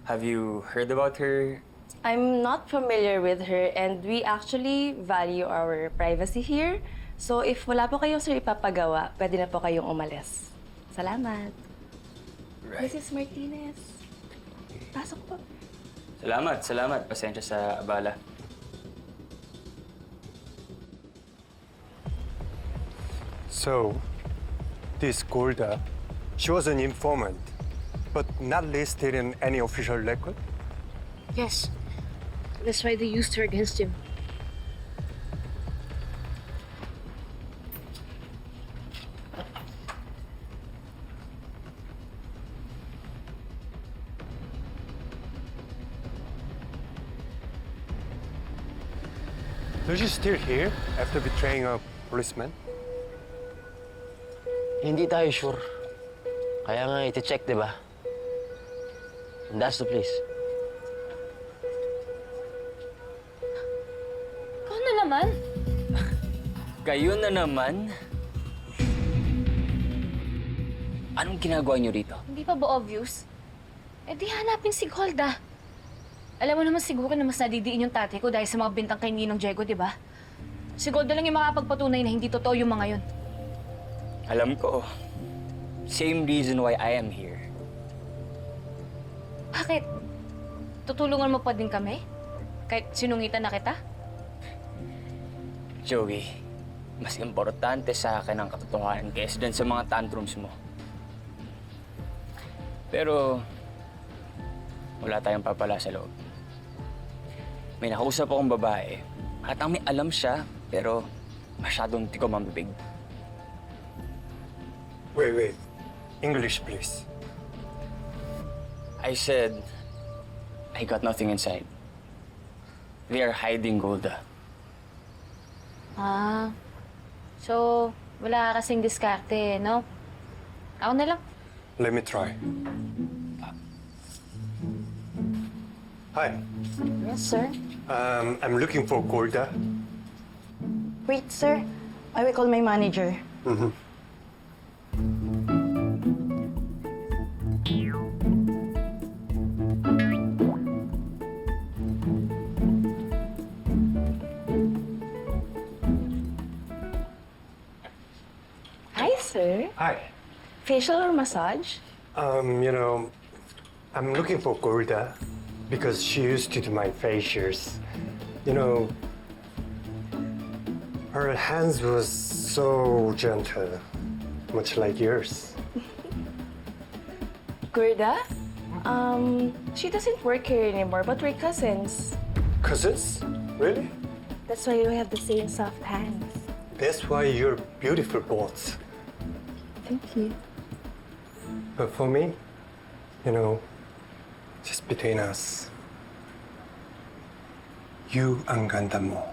Have you heard about her? I'm not familiar with her, and we actually value our privacy here. So if wala po kayong sir ipapagawa, pwede na po kayong umalis. Salamat. Right. Mrs. Martinez. Pasok po. Salamat. Pasensya sa abala. So, this Golda, she was an informant, but not listed in any official record? Yes. That's why they used her against him. Are you still here after betraying a policeman? Hindi tayo sure. Kaya nga iti-check, di ba? And that's the place. Ikaw na naman? Kayo na naman? Anong ginagawa niyo rito? Hindi pa ba obvious? Eh di hanapin si Golda. Alam mo naman siguro na mas nadidiin yung tatay ko dahil sa mga bintang kay Ninong Diego, di ba? Si Golda lang yung makapagpatunay na hindi totoo yung mga yun. Alam ko. Same reason why I am here. Bakit? Tutulungan mo pa din kami? Kahit sinungitan na kita? Joey, mas importante sa akin ang katotohanan kaysa dyan sa mga tantrums mo. Pero, wala tayong papala sa loob. May nakausap akong babae at ang may alam siya, pero masyadong tikom ang bibig. Wait. English, please. I said, I got nothing inside. They are hiding Golda. Ah, so wala ka kasing diskarte, no? Ako na lang. Let me try. Hi. Yes, sir. I'm looking for Golda. Wait, sir. I will call my manager. Mm-hmm. Hi, sir. Hi. Facial or massage? I'm looking for Golda because she used to do my facials. Her hands was so gentle, much like yours. Gerda? She doesn't work here anymore, but we're cousins. Cousins? Really? That's why we have the same soft hands. That's why you're beautiful both. Thank you. But for me, just between us, you ang ganda mo.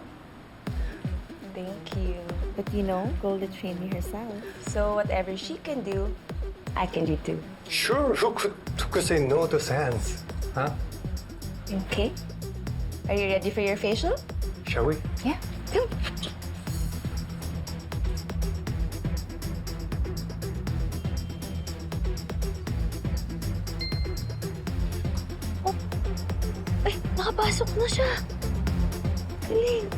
Thank you. But Golda trained me herself. So whatever she can do, I can do too. Sure, who could say no to hands? Huh? Okay. Are you ready for your facial? Shall we? Yeah. Come. Ay, nakapasok na siya. Galing.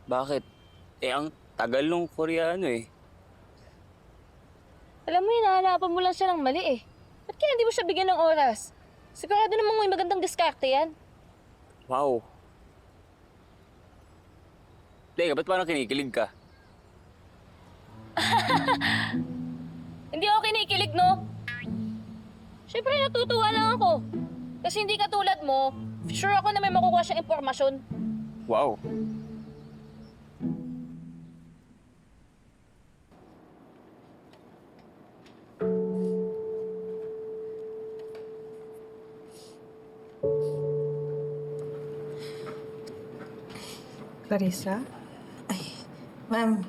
Bakit? Ang tagal nung Koreano eh. Alam mo, hinahanapan mo lang siya ng mali eh. Ba't kaya hindi mo siya bigyan ng oras? Sigurado namang may magandang diskarte yan. Wow. Teka, ba't parang kinikilig ka? Hindi ako kinikilig, no? Siyempre, natutuwa lang ako. Kasi hindi katulad mo, sure ako na may makukuha siyang impormasyon. Wow. Clarissa? Ay, ma'am.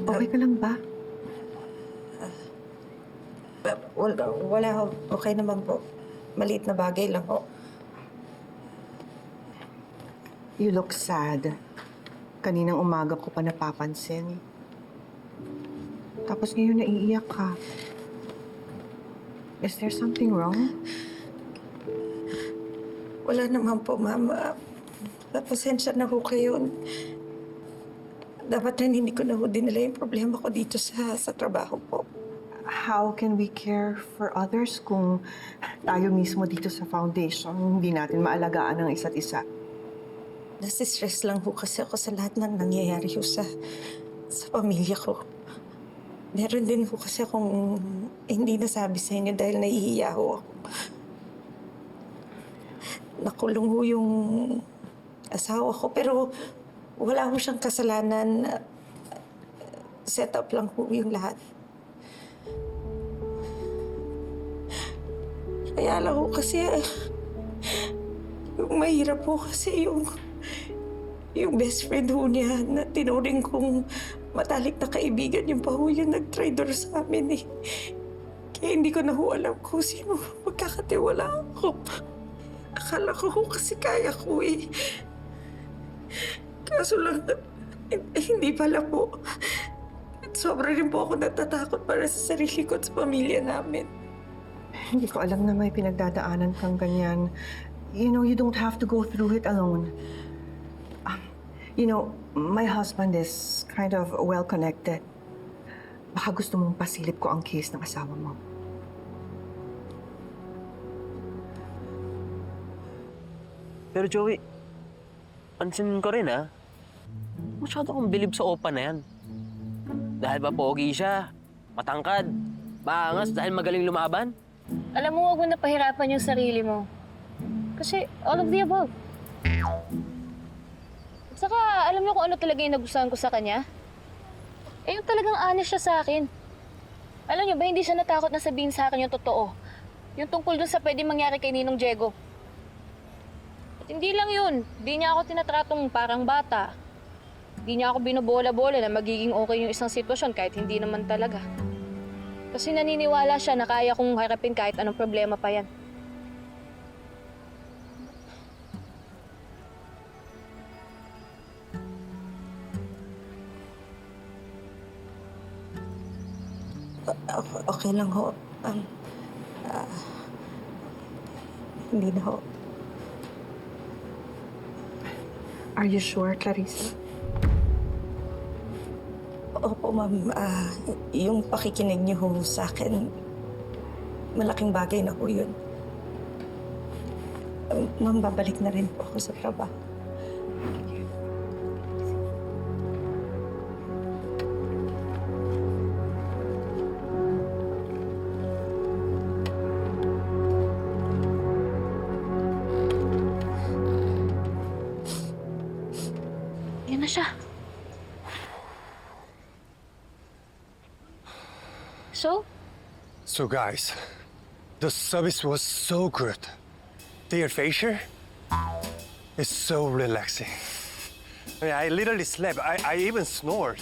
Okay ka lang ba? Wala ho. Okay naman po. Maliit na bagay lang ho. You look sad. Kaninang umaga ko pa napapansin. Tapos ngayon naiiyak ka. Is there something wrong? Wala naman po, ma'am. Pasensya na ho kayo. Dapat rin hindi ko na ho dinala yung problema ko dito sa trabaho po. How can we care for others kung tayo mismo dito sa foundation hindi natin maalagaan ang isa't isa? Nasistress lang ho kasi ako sa lahat ng nangyayari ho sa pamilya ko. Meron din ho kasi akong hindi nasabi sa inyo dahil nahihiya ho ako. Nakulong ho yung asawa ko pero wala ho siyang kasalanan. Set up lang ho yung lahat. Kaya lang ho kasi mahirap po kasi yung best friend ho niya na tinuring kong matalik na kaibigan yung pa ho yung nag-traitor sa amin eh. Kaya hindi ko na ho alam kung sino magkakatiwala ako. Akala ko ho kasi kaya ko eh. Kaso lang, hindi pala po. Sobra rin po ako natatakot para sa sarili ko at sa pamilya namin. Hindi ko alam na may pinagdadaanan kang ganyan. You know, you don't have to go through it alone. You know, my husband is kind of well-connected. Baka gusto mong pasilip ko ang case ng asawa mo. Pero Joey, pansin ko rin masyado akong bilib sa opa na yan. Dahil ba pogi siya, matangkad, maangas dahil magaling lumaban? Alam mo, huwag mo na pahirapan yung sarili mo. Kasi all of the above. At saka, alam niyo kung ano talaga yung nagustuhan ko sa kanya? Eh, yung talagang honest siya sa akin. Alam niyo ba, hindi siya natakot na sabihin sa akin yung totoo. Yung tungkol dun sa pwedeng mangyari kay Ninong Diego. At hindi lang yun. Hindi niya ako tinatratong parang bata. Hindi niya ako binobola-bola na magiging okay yung isang sitwasyon kahit hindi naman talaga. Kasi naniniwala siya na kaya kong harapin kahit anong problema pa yan. Okay lang ho. Hindi na ho. Are you sure, Clarissa? Opo, ma'am. Yung pakikinig niyo ho sa akin, malaking bagay na ho yun. Ma'am, babalik na rin po ako sa trabaho. Yan na siya. So guys, the service was so good. Their facial is so relaxing. I literally slept. I even snored.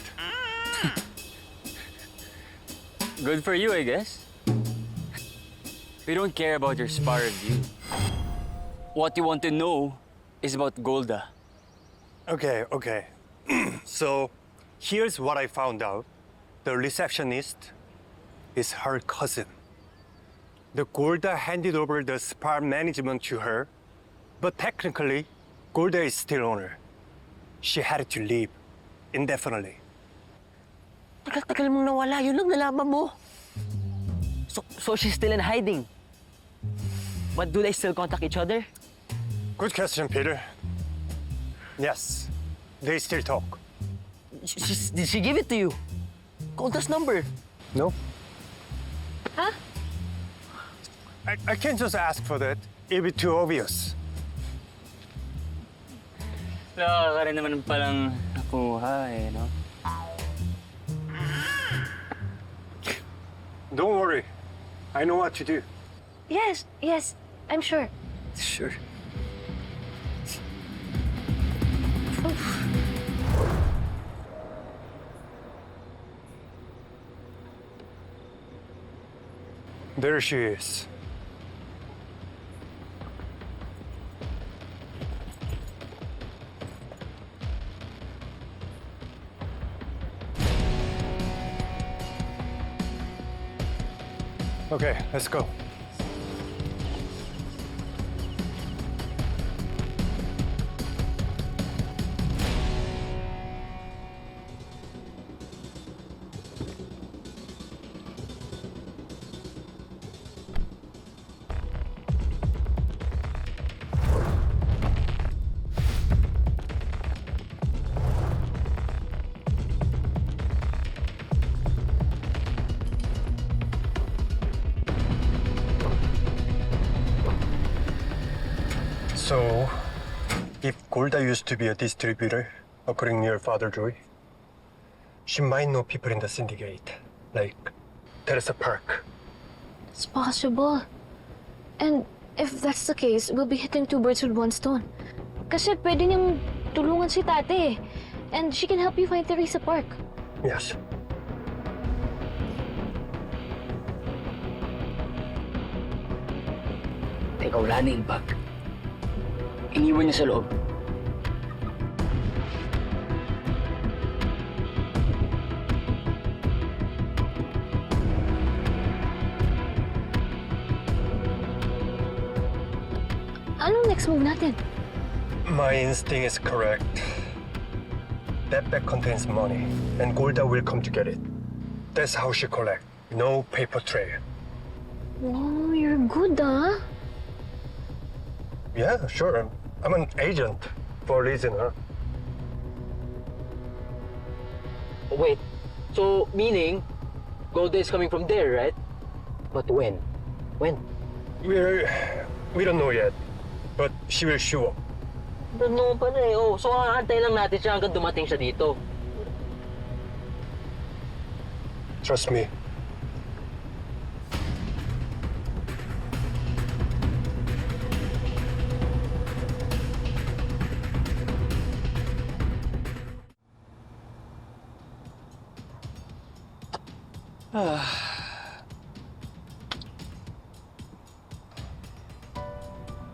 Good for you, I guess. We don't care about your spa review. What you want to know is about Golda. Okay. So, here's what I found out. The receptionist is her cousin. The Golda handed over the spa management to her, but technically, Golda is still owner. She had to leave indefinitely. Tagal-tagal mong nawala, yun lang nalaman mo. So she's still in hiding. But do they still contact each other? Good question, Peter. Yes, they still talk. Did she give it to you? Golda's number? No. Huh? I can't just ask for that. It'll be too obvious. Wala ka rin naman palang nakuha no? Don't worry. I know what to do. Yes, I'm sure. Sure. There she is. Okay, let's go. So, if Golda used to be a distributor, according to your father, Joey, she might know people in the syndicate, like Teresa Park. It's possible. And if that's the case, we'll be hitting two birds with one stone. Kasi pwede niyang tulungan si tate eh. And she can help you find Teresa Park. Yes. Teka, wala na yung bag. Iniwan niya sa loob. Anong next move natin? My instinct is correct. That bag contains money, and Golda will come to get it. That's how she collect. No paper trail. Wow, you're good, ah. Yeah, sure. I'm an agent for a reason, huh? Wait, so meaning Golda is coming from there, right? But when? When? We don't know yet, but she will show up. Don't know pa na eh. Oh, so aantay lang natin siya hanggang dumating siya dito. Trust me.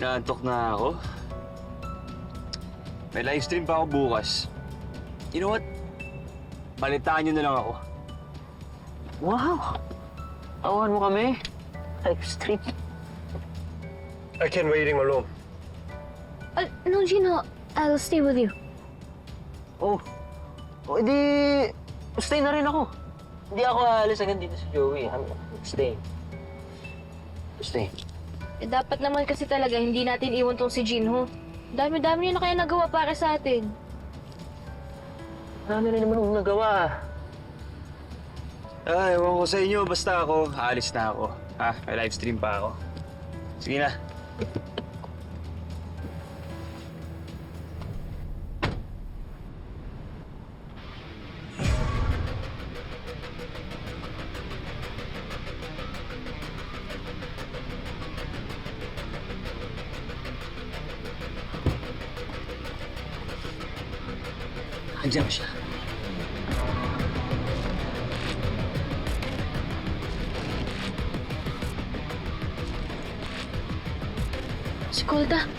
Naantok na ako. May live stream pa ako bukas. You know what? Balitaan niyo na lang ako. Wow! Awan mo kami. Live stream. I can't waiting alone. No, Gino. I'll stay with you. Oh. O, edi... Stay na rin ako. Hindi ako aalis hanggang dito si Joey. I'm staying. Stay. Eh, dapat naman kasi talaga hindi natin iwan tong si Jinho. Dami-dami niya na kaya nagawa para sa atin. Marami rin naman akong nagawa. Ewan ko sa inyo. Basta ako, aalis na ako. Ha? May live stream pa ako. Sige na. Andiyan siya. Si Golda.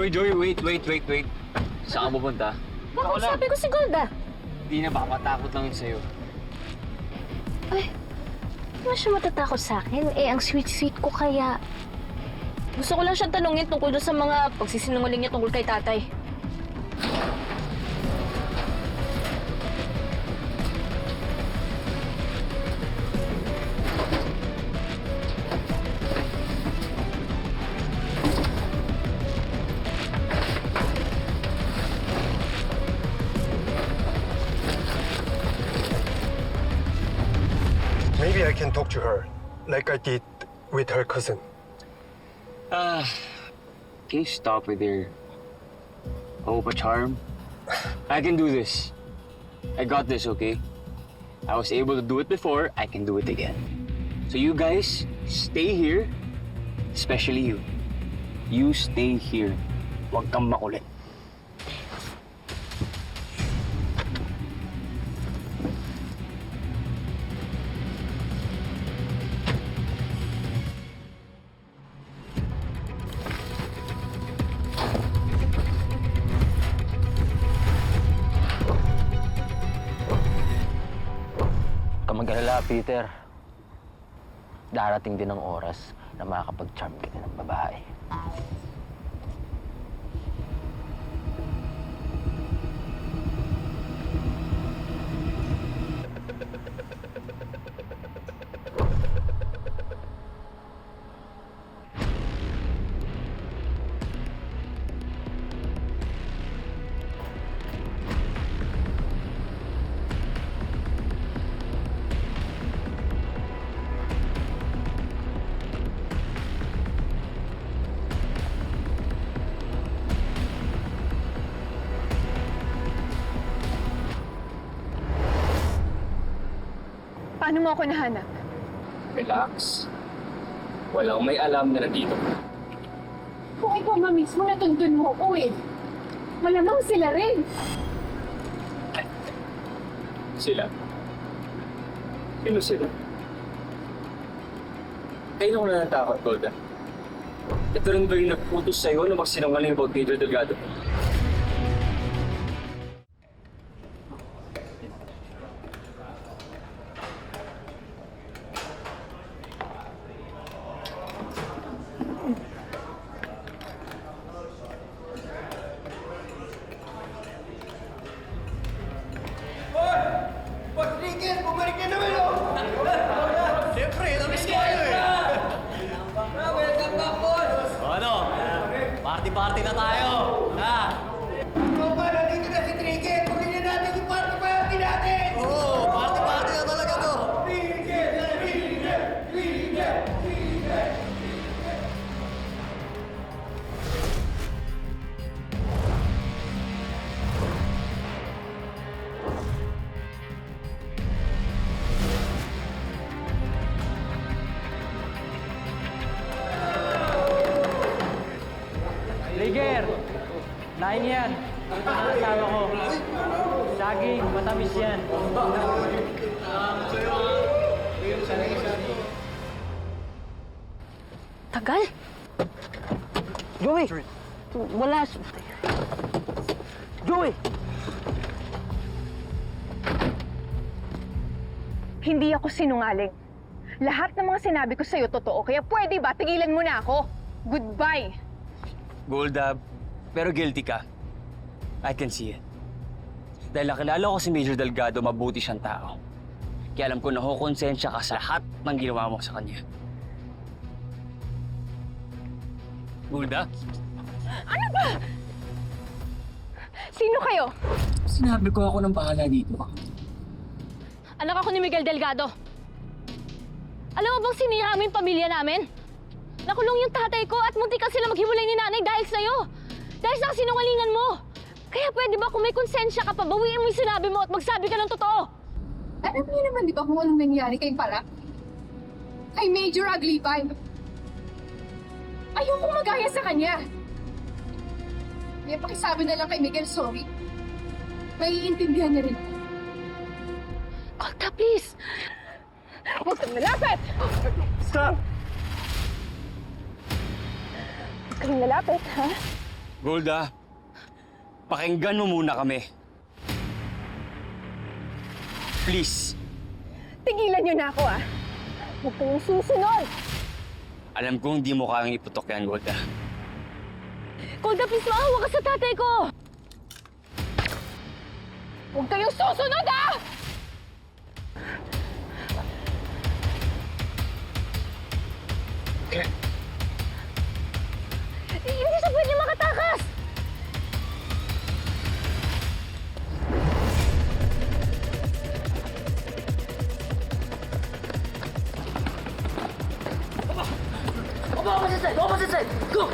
Joey, wait. Saan ka pupunta? Bakit sabi ko si Golda? Hindi na, baka matakot lang yun sa'yo. Ay, hindi naman siya matatakot sa akin. Eh, ang sweet-sweet ko kaya. Gusto ko lang siyang tanungin tungkol doon sa mga pagsisinungaling niya tungkol kay tatay. Maybe I can talk to her, like I did with her cousin. Can you stop with your Opa charm? I can do this. I got this, okay? I was able to do it before, I can do it again. So you guys, stay here. Especially you. You stay here. Huwag kang makulit. Kaya Peter, darating din ang oras na makakapag-charm ka ng babae. Paano mo ako nahanap? Relax. Walang may alam na nandito ka. Kung ikaw ma mismo natundun mo ko eh. Malamang sila rin. Sila? Sino sila? Kayo ko na natakot, Golda. Ito rin ba yung nagputos sa'yo na magsinungaling about Major Delgado? Bumalik na naman, oh! Siyempre, namiss ko kayo eh! Welcome back, boss! Ano? Party-party na tayo! Ha? Ikaw ba, nandito na si Trigger! Pagkinin natin yung party-party natin! Oo, party-party na talaga to! Trigger! Trigger! Trigger! Trigger! Trigger! Lain yan! Ito na kasama ko. Saging, matamis yan. Tagal? Joey! Wala. Joey! Hindi ako sinungaling. Lahat ng mga sinabi ko sa'yo totoo, kaya pwede ba tigilan mo na ako? Goodbye! Golda, pero guilty ka. I can see it. Dahil nakilala ko si Major Delgado, mabuti siyang tao. Kaya alam ko na konsensya ka sa lahat ng ginawa mo sa kanya. Golda? Ano ba? Sino kayo? Sinabi ko ako ng bahala dito. Anak ako ni Miguel Delgado. Alam mo bang sinira mo yung pamilya namin? Nakulong yung tatay ko at muntik ka sila maghiwalay ni nanay dahil sa'yo. Dahil sa kasinungalingan mo. Kaya pwede ba kung may konsensya ka pa, bawiin mo yung sinabi mo at magsabi ka ng totoo? Alam niyo naman di ba kung anong nangyari kay Para? Kay Major Aglipay. Ayoko magaya sa kanya. Kaya pakisabi na lang kay Miguel, sorry. Maiintindihan niya rin. Golda, please! Huwag kang malapit! Stop! Huwag kang malapit, ha? Golda, pakinggan mo muna kami. Please. Tigilan niyo na ako, ah. Huwag kayong susunod! Alam kong hindi mo kayang iputok yan, Golda. Golda, please, maawa ka sa tatay ko! Huwag kayong susunod, ah! Okay. Hindi siya pwede makatakas! Opposite side! Opposite side! Go!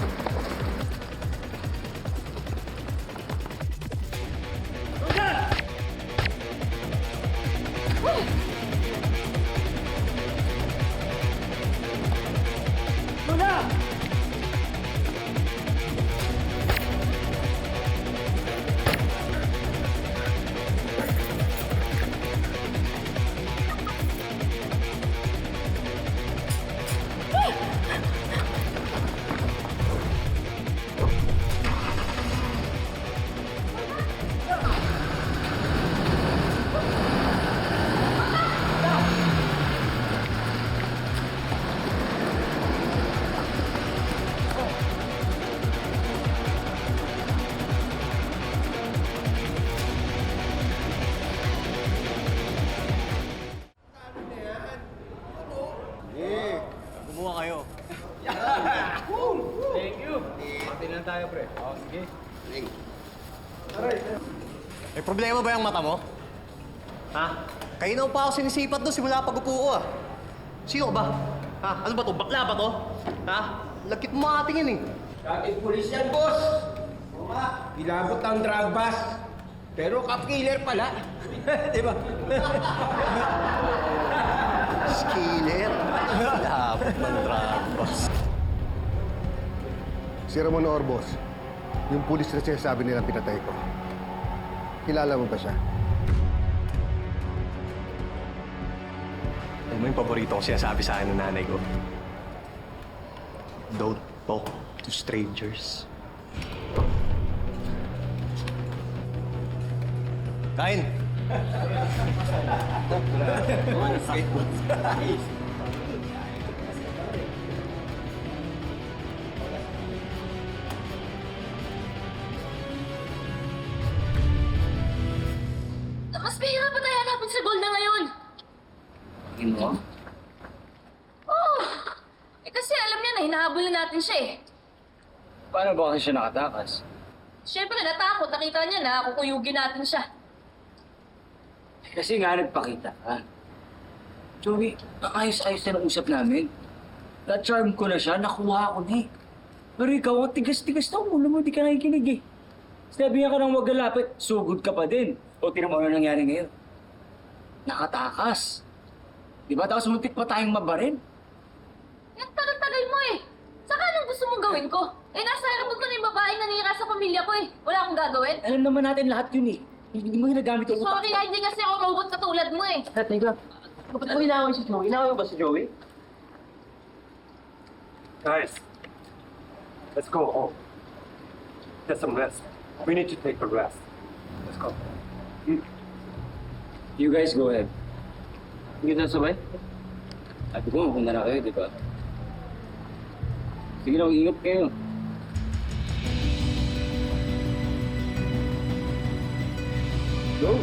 pre. Oo, sige. May problema ba yung mata mo? Ha? Kanina pa ako sinisipat doon simula pag-upo ko ah. Sino ka ba? Ha? Ano ba to? Bakla ba to? Ha? Lagkit mo ating yan eh. Dating pulis yan, boss! Oo nga, kilabot ng drug bust. Pero cop killer pala. Di ba? Skiller. Dapat ng drug bust. Si Ramon Orbos, yung pulis na sinasabi nilang pinatay ko. Kilala mo ba siya? Alam mo yung paborito kong sinasabi sa akin ng nanay ko? Don't talk to strangers. Kain! Mas mahirap pa tayo hanapin sa Golda ngayon. Tingin mo? Oo. Kasi alam niya na, hinahabol na natin siya eh. Paano ba kasi siya nakatakas? Siyempre, natakot. Nakita niya na kukuyugin natin siya. Kasi nga nagpakita ka. Joey, ayos-ayos na usap namin. Na-charm ko na siya, nakuha ko na eh. Pero ikaw, ang tigas-tigas na ulo mo, di ka nakikinig eh. Sinabi ka nang wag lalapit, sugod ka pa din. O tinan mo ano nangyari ngayon. Nakatakas. Di ba? Tapos muntik pa tayong mabaril. Ang tagal-tagal mo eh. Saka anong gusto mong gawin ko? Eh, nasa harap ko na yung babae na nanira sa pamilya ko eh. Wala akong gagawin. Alam naman natin lahat yun eh. Hindi mo ginagamit yung utak. Sorry, hindi kasi ako robot katulad mo eh. Teka, ba't mo inaway si Joey? Inaway mo ba si Joey? Guys, let's go home. Get some rest. We need to take a rest. Let's go. You guys go ahead. Hindi na sabay? At ko, mapunta na kayo, di ba? Sige lang, ingat kayo. Go!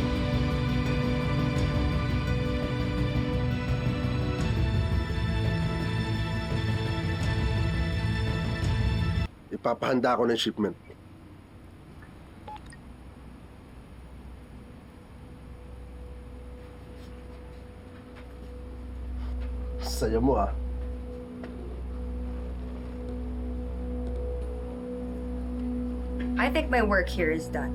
Ipapahanda ako ng shipment. Saya mo ah. I think my work here is done.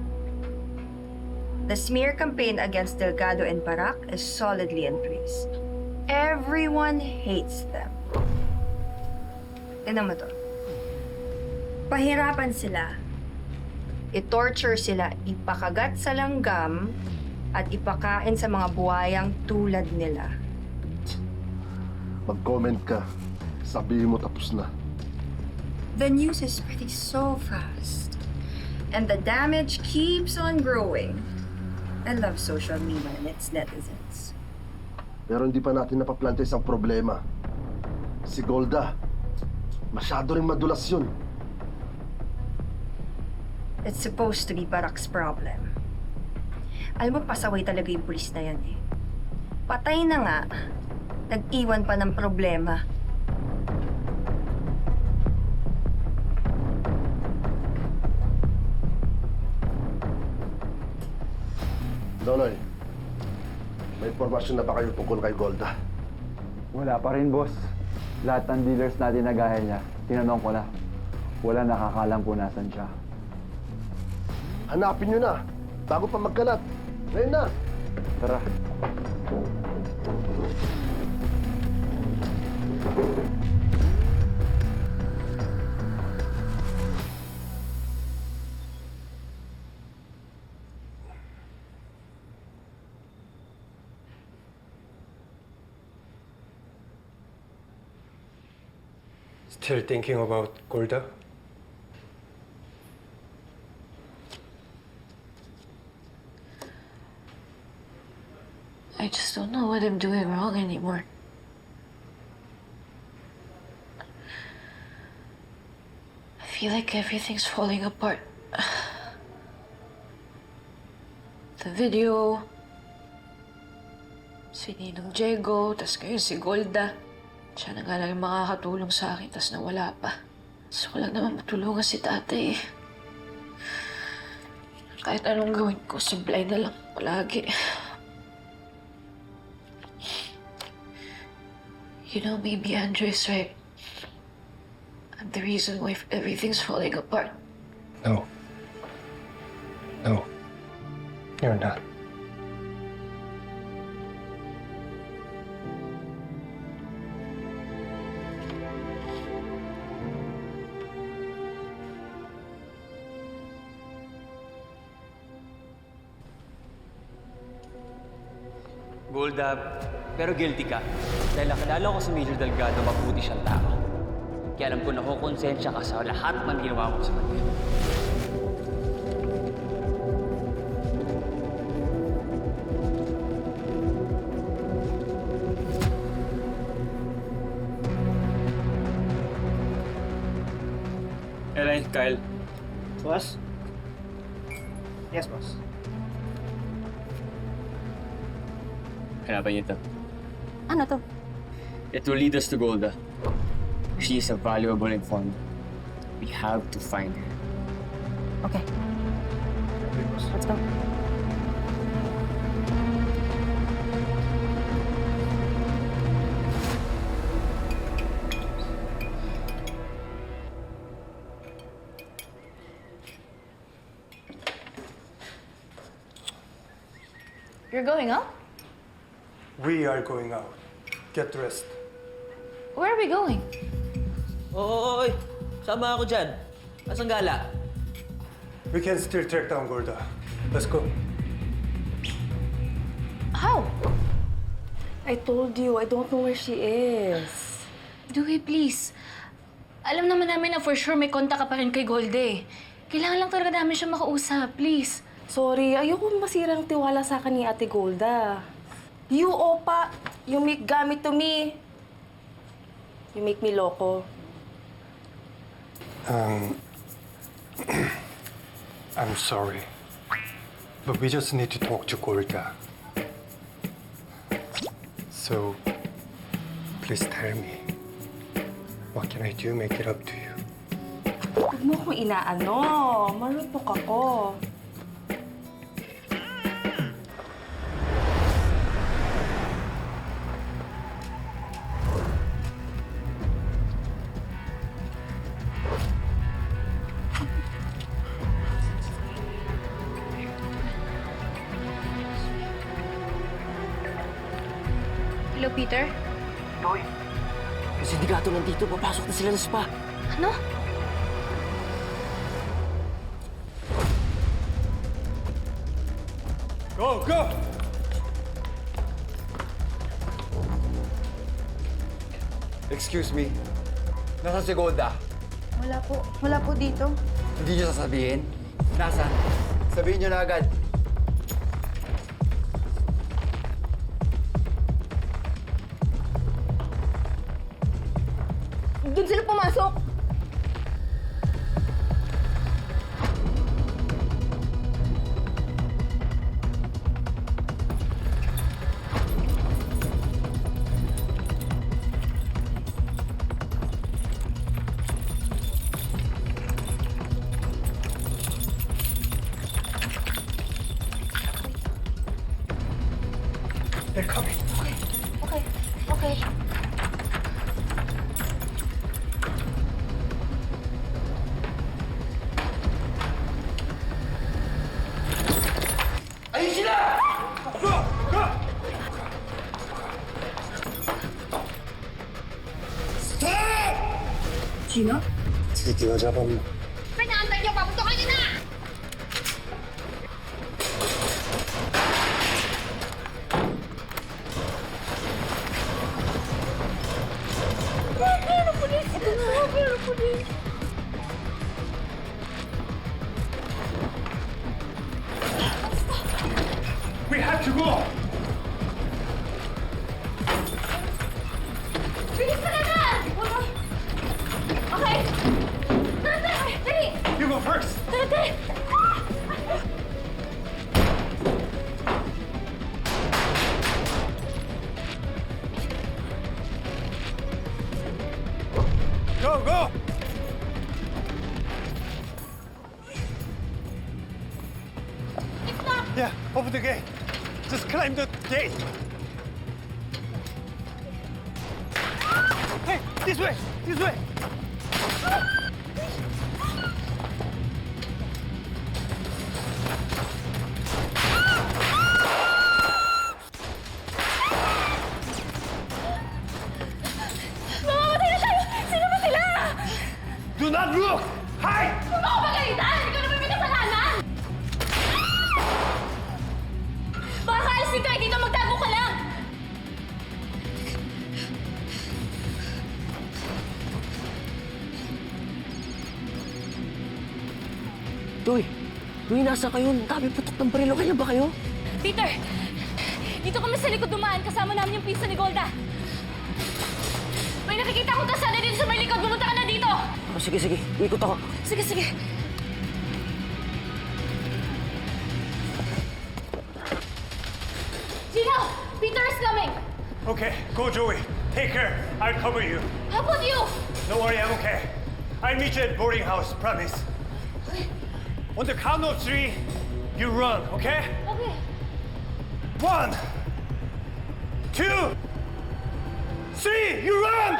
The smear campaign against Delgado and Barak is solidly in place. Everyone hates them. Tignan mo to. Pahirapan sila. I-torture sila, ipakagat sa langgam, at ipakain sa mga buhayang tulad nila. Mag-comment ka. Sabihin mo tapos na. The news is spreading so fast. And the damage keeps on growing. I love social media and its netizens. Pero hindi pa natin napaplanta isang problema. Si Golda, masyado rin madulas yun. It's supposed to be Barak's problem. Alam mo, pasaway talaga yung pulis na yan eh. Patay na nga. Nag-iwan pa ng problema. Nonoy, may impormasyon na ba kayo tungkol kay Golda? Wala pa rin, boss. Lahat ng dealers natin na gaya niya, tinanong ko na. Wala nakakalam kung nasan siya. Hanapin nyo na, bago pa magkalat. Ngayon na! Tara. Still thinking about Golda? I just don't know what I'm doing wrong anymore. I feel like everything's falling apart. The video, si Ninong Diego, tas ngayon si Golda. Siya na nga lang yung makakatulong sa akin, tas nawala pa. Gusto ko lang naman matulungan si tatay eh. Kahit anong gawin ko, sablay na lang palagi. You know, maybe Andrew is right. I'm the reason why everything's falling apart. No. No. You're not. Golda, pero guilty ka. Dahil nakilala ko si Major Delgado, mabuti siyang tao. Kaya alam ko na kukonsensya ka sa lahat ng ginawa mo sa kanya. Ellen, Kyle. Boss? Yes, boss. Hanapan niyo ito. Ano to? It will lead us to Golda. She is a valuable informant. We have to find her. Okay. Let's go. You're going out? We are going out. Get dressed. Where are we going? Oy! Sama ako dyan. Nasaan gala? We can still track down Golda. Let's go. How? I told you, I don't know where she is. Dewey, please. Alam naman namin na for sure may kontak ka pa rin kay Golde. Kailangan lang talaga namin siya makausap, please. Sorry, ayoko masirang tiwala sa akin ni Ate Golda. You, Opa, you make gamit to me. You make me loko. I'm sorry. But we just need to talk to Golda. So, please tell me. What can I do to make it up to you? Huwag mo akong inaano. Marupok ako. Hello, Peter? Hoy! Yung sindikato nandito, papasok na sila sa spa. Ano? Go, go! Excuse me. Nasaan si Golda? Wala po. Wala po dito. Hindi niyo sasabihin? Nasaan? Sabihin niyo na agad. Doon sila pumasok! They're coming. Okay, okay. Ayun sila! Go! Go! Stop! Sino? Sige, tinadyapan mo. Pinaantay niyo, paputokin niyo na! We have to go! Bilis ka na na! Okay! Tante! Dali! You go first! Tante! Go, go! Open the gate. Just climb the gate. Hey, this way! This way! Mamamatay na tayo! Sino ba sila? Do not look! Hide! Huwag ako magalitan! Ikaw naman may kasalanan! Baka kaalis din tayo dito, magtago ka lang! Joey, nasa kayo? Ang dami putok ng baril. Okay na ba kayo? Peter! Dito kami sa likod dumaan. Kasama namin yung pizza ni Golda. May nakikita akong kasada dito sa may likod. Pumunta ka na dito! Oh, sige. Ikot ako. Sige. Gino! Peter is coming! Okay, go, Joey. Take care. I'll cover you. How about you? Don't worry, I'm okay. I'll meet you at boarding house, promise. On the count of 3, you run, okay? Okay. 1, 2, 3, you run!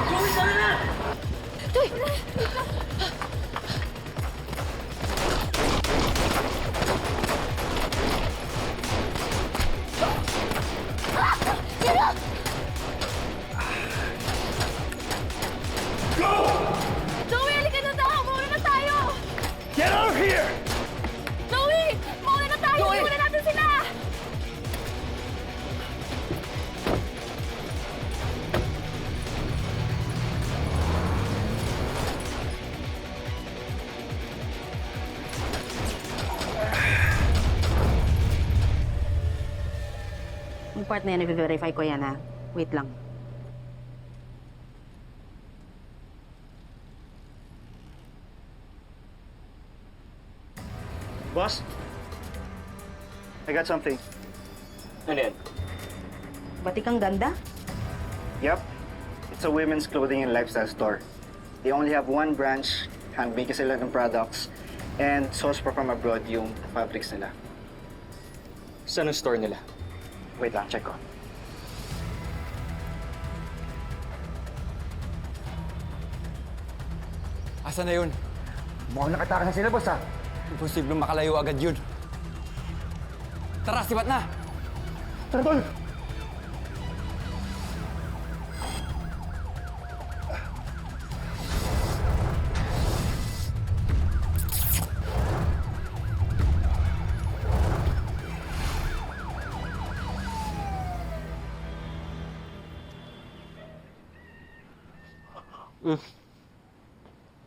Joey, tara na! Joey! Gino! Go! Joey, halika na daw! Mauna na tayo! Get out of here! Joey! Mauna na tayo! Joey! Iwanan natin sila! Yung part na yan, i-verify ko yan ha. Wait lang. Boss? I got something. Ano yan? Batikang ganda? Yep. It's a women's clothing and lifestyle store. They only have one branch, handmade sila ng products, and source pa from abroad yung fabrics nila. Saan ang store nila? Wait lang, check ko. Asa na yun? Mukhang nakataka na sila, boss, ha? Imposibleng makalayo agad yun. Tara, sibat na! Tara, tol!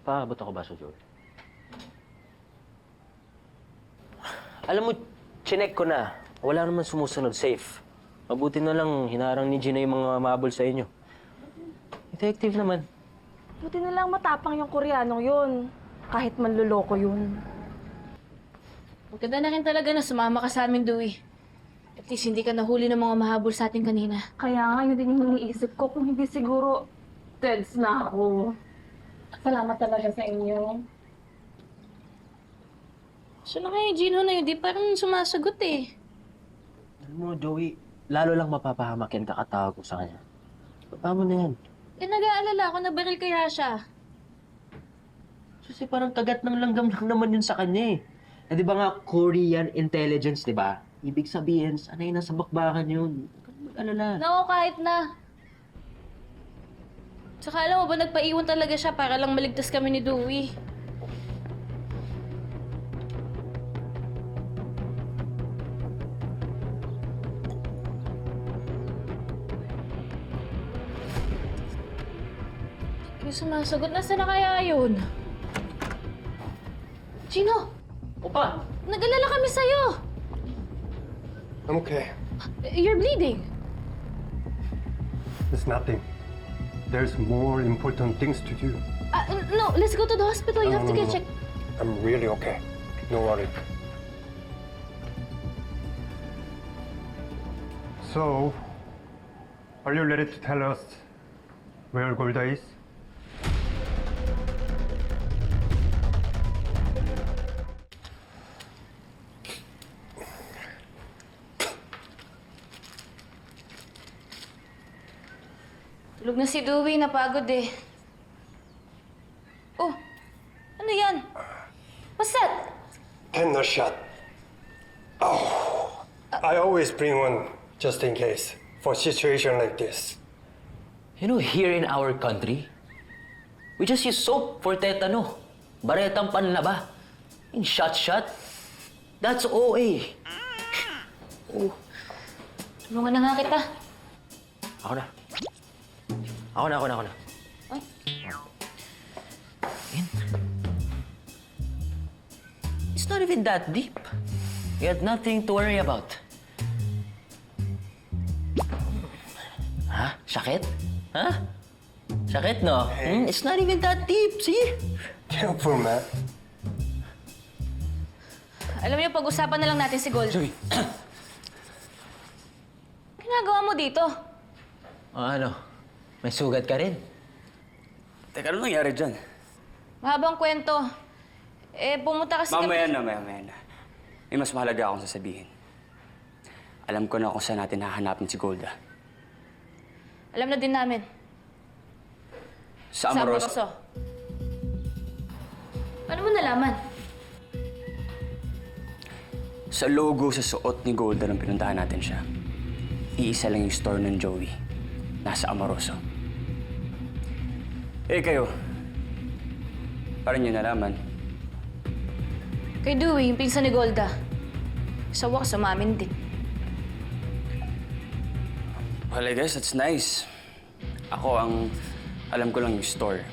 Paabot ako ba sa Joey? Alam mo, chinek ko na. Wala naman sumusunod. Safe. Mabuti na lang, hinarang ni Gina yung mga mabol sa inyo. Detective naman. Buti na lang matapang yung Koreanong yun. Kahit manluloko yun. Maganda na rin talaga na sumama ka sa amin, Dewey. At least hindi ka nahuli ng mga mahabol sa atin kanina. Kaya nga, yun din yung iniisip ko. Kung hindi siguro, deads na ako. Salamat talaga sa inyo. So na kayo, Gino na yun. Di parang sumasagot eh. Alam mo, Joey, lalo lang mapapahamak yan kakatawag ko sa kanya. Baba mo na yan. Eh, nag-aalala ako na baril kaya siya. Kasi parang kagat ng langgam lang naman yun sa kanya eh. Eh, di ba nga, Korean intelligence, di ba? Ibig sabihin, sanay na sa bakbakan yun. Huwag kang mag-alala. Nako, kahit na. Tsaka alam mo ba, nagpaiwan talaga siya para lang maligtas kami ni Dewey. Yung sumasagot, nasaan na kaya yun? Gino! Opa! Nag-alala kami sa'yo! I'm okay. You're bleeding. It's nothing. There's more important things to do. No, let's go to the hospital. You have to get No. checked. I'm really okay. Don't worry. So, are you ready to tell us where Golda is? Tulog na si Dewey, napagod eh. Oh, ano yan? What's that? Tetanus shot. Oh, I always bring one just in case for situation like this. You know, here in our country, we just use soap for tetano. Baretang panlaba. Yung shot. That's OA. Oh, tulungan na nga kita. Ako na. Ay. It's not even that deep. You had nothing to worry about. Ha? Sakit? Ha? Sakit, no? It's not even that deep, see? Careful, man. Alam niyo, pag-usapan na lang natin si Gold. Joey. Ginagawa mo dito? Ano? May sugat ka rin? Teka, ano nangyari dyan? Mahabang kwento. Pumunta kasi Mamaya na. May mas mahalaga akong sasabihin. Alam ko na kung saan natin hahanapin si Golda. Alam na din namin. Sa Amoroso. Paano mo nalaman? Sa logo sa suot ni Golda nung pinuntahan natin siya. Iisa lang yung store ng Joey. Nasa Amoroso. Kayo. Paano niyo nalaman? Kay Dewey, yung pinsan ni Golda. Sa wakas, umamin din. Well, I guess that's nice. Ako, alam ko lang yung store.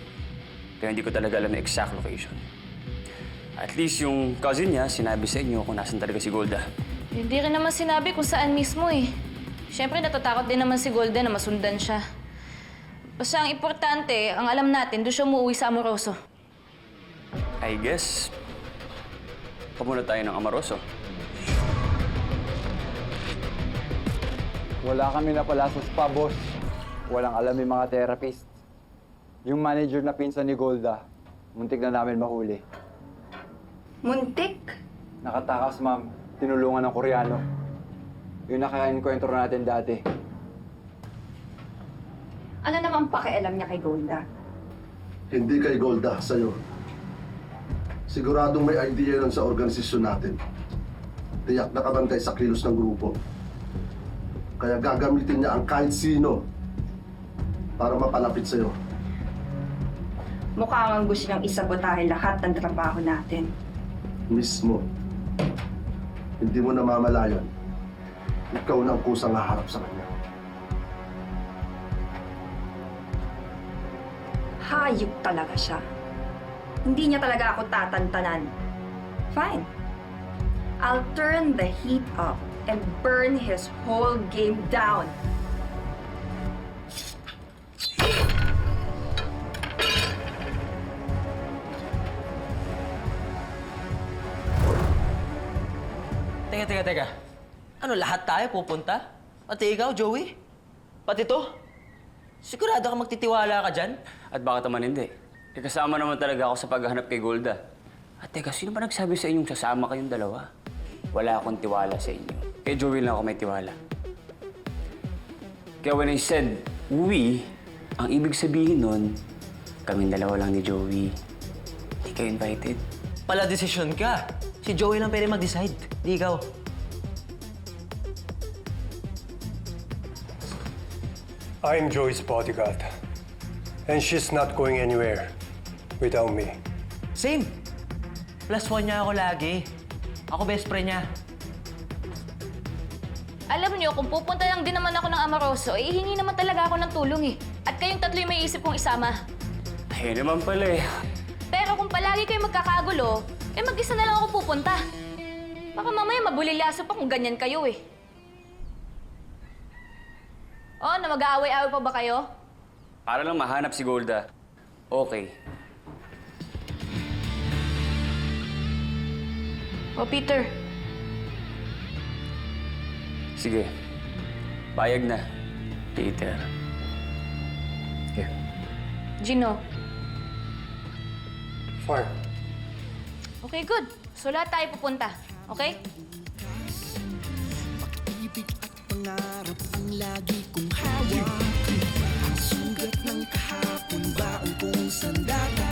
Pero hindi ko talaga alam yung exact location. At least yung cousin niya, sinabi sa inyo kung nasan talaga si Golda. Hindi rin naman sinabi kung saan mismo eh. Siyempre, natatakot din naman si Golda na masundan siya. Basta ang importante, ang alam natin, doon siya umuwi sa Amoroso. I guess, pumunta tayo ng Amoroso. Wala kami napala sa spa, boss. Walang alam yung mga therapist. Yung manager na pinsan ni Golda, muntik na namin mahuli. Muntik? Nakatakas, ma'am. Tinulungan ng Koreano. Yung naka-enkwentro natin dati. Ano naman pakialam niya kay Golda? Hindi kay Golda, sa'yo. Siguradong may idea nun sa organisasyon natin. Tiyak nakabantay sa kilos ng grupo. Kaya gagamitin niya ang kahit sino para mapalapit sa'yo. Mukhang ang gusto niyang isabotahe lahat ng trabaho natin. Mismo. Hindi mo namamalayan. Ikaw na ang kusang haharap sa kanya. Hayop talaga siya. Hindi niya talaga ako tatantanan. Fine. I'll turn the heat up and burn his whole game down. Teka. Ano, lahat tayo pupunta? Pati ikaw, Joey? Pati to? Sigurado ka magtitiwala ka dyan? At bakit naman hindi? Kasama naman talaga ako sa paghahanap kay Golda. At teka, sino ba nagsabi sa inyong sasama kayong dalawa? Wala akong tiwala sa inyo. Kay Joey lang ako may tiwala. Kaya when I said, we, ang ibig sabihin nun, kaming dalawa lang ni Joey. Hindi kayo invited. Pala desisyon ka. Si Joey lang pwede mag-decide, di ikaw. I'm Joey's bodyguard. And she's not going anywhere without me. Same. Plus one niya ako lagi. Ako best friend niya. Alam niyo, kung pupunta lang din naman ako ng Amoroso, hihingi naman talaga ako ng tulong eh. At kayong tatlo yung may isip kong isama. Ayun naman pala eh. Pero kung palagi kayo magkakagulo, mag-isa na lang ako pupunta. Baka mamaya mabulilyaso pa kung ganyan kayo eh. Oh, na mag-aaway-aaway pa ba kayo? Para lang mahanap si Golda. Okay. Oh, Peter. Sige. Bayag na, Peter. Here. Gino. Far. Okay, good. So lahat tayo pupunta. Okay? Pangarap ang lagi kong hawak. Ang sugat ng kahapon baon kong sandata.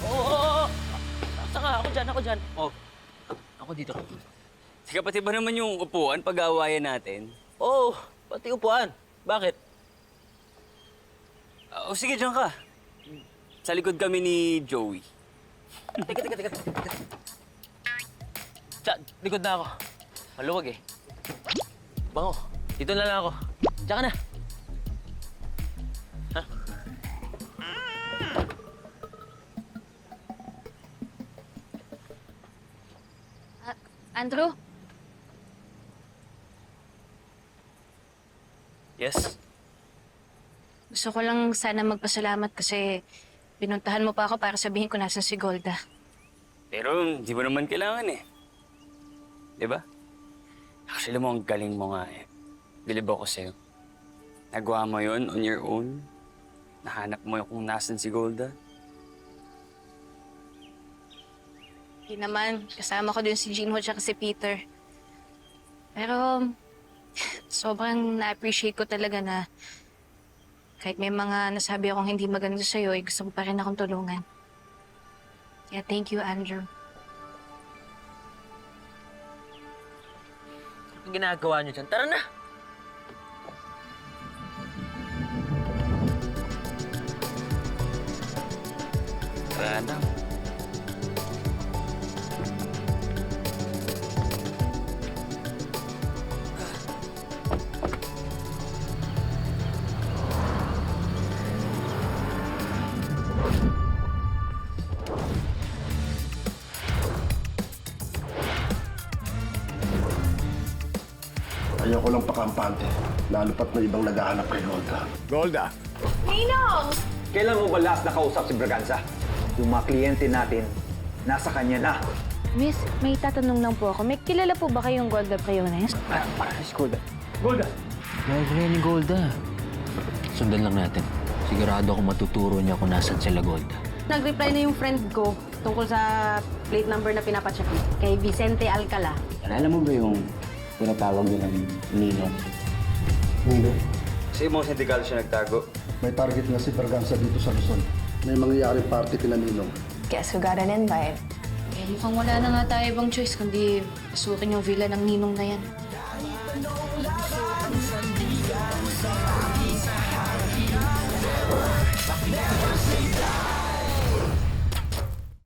Oo! Saka ako dyan. Oh, ako dito. Teka, pati ba naman yung upuan pag-aawayan natin? Oo, pati upuan. Bakit? O sige, dyan ka. Sa likod kami ni Joey. Teka. Likod na ako. Maluwag eh. Bango, dito na lang ako. Diyan ka na. Ha? Andrew? Yes? Gusto ko lang sana magpasalamat kasi pinuntahan mo pa ako para sabihin ko nasan si Golda. Pero hindi mo naman kailangan eh. Di ba? Actually mo, ang galing mo nga eh. Bilib ako sa'yo. Nagawa mo yun on your own. Nahanap mo yung kung nasan si Golda. Hindi naman, kasama ko din si Jinho at si Peter. Pero sobrang na-appreciate ko talaga na kahit may mga nasabi akong hindi maganda sa'yo, gusto ko pa rin akong tulungan. Kaya thank you, Andrew. Ang ginagawa niyo dyan? Tara na! Tara na. Ayoko lang pakampante, lalo pat may ibang naghahanap kay Golda. Golda, Ninong! Kailan mo ba last nakausap si Braganza? Yung mga kliyente natin, nasa kanya na. Miss, may tatanong lang po ako. May kilala po ba kayong Golda Briones? Si Golda. Golda! Girlfriend ni Golda. Sundan lang natin. Sigurado ako matuturo niya kung nasan sila Golda. Nag-reply na yung friend ko tungkol sa plate number na pinapacheck mo. Kay Vicente Alcala. Alam mo ba yung tinatawag nila ng Ninong? Ninong? Sa ibang sindikato siya nagtago. May target na si Berganza dito sa Luzon. May mangyayaring party kina Ninong. Guess who got an invite? Eh, mukhang wala na nga tayo ibang choice kundi pasukin yung villa ng Ninong na yan.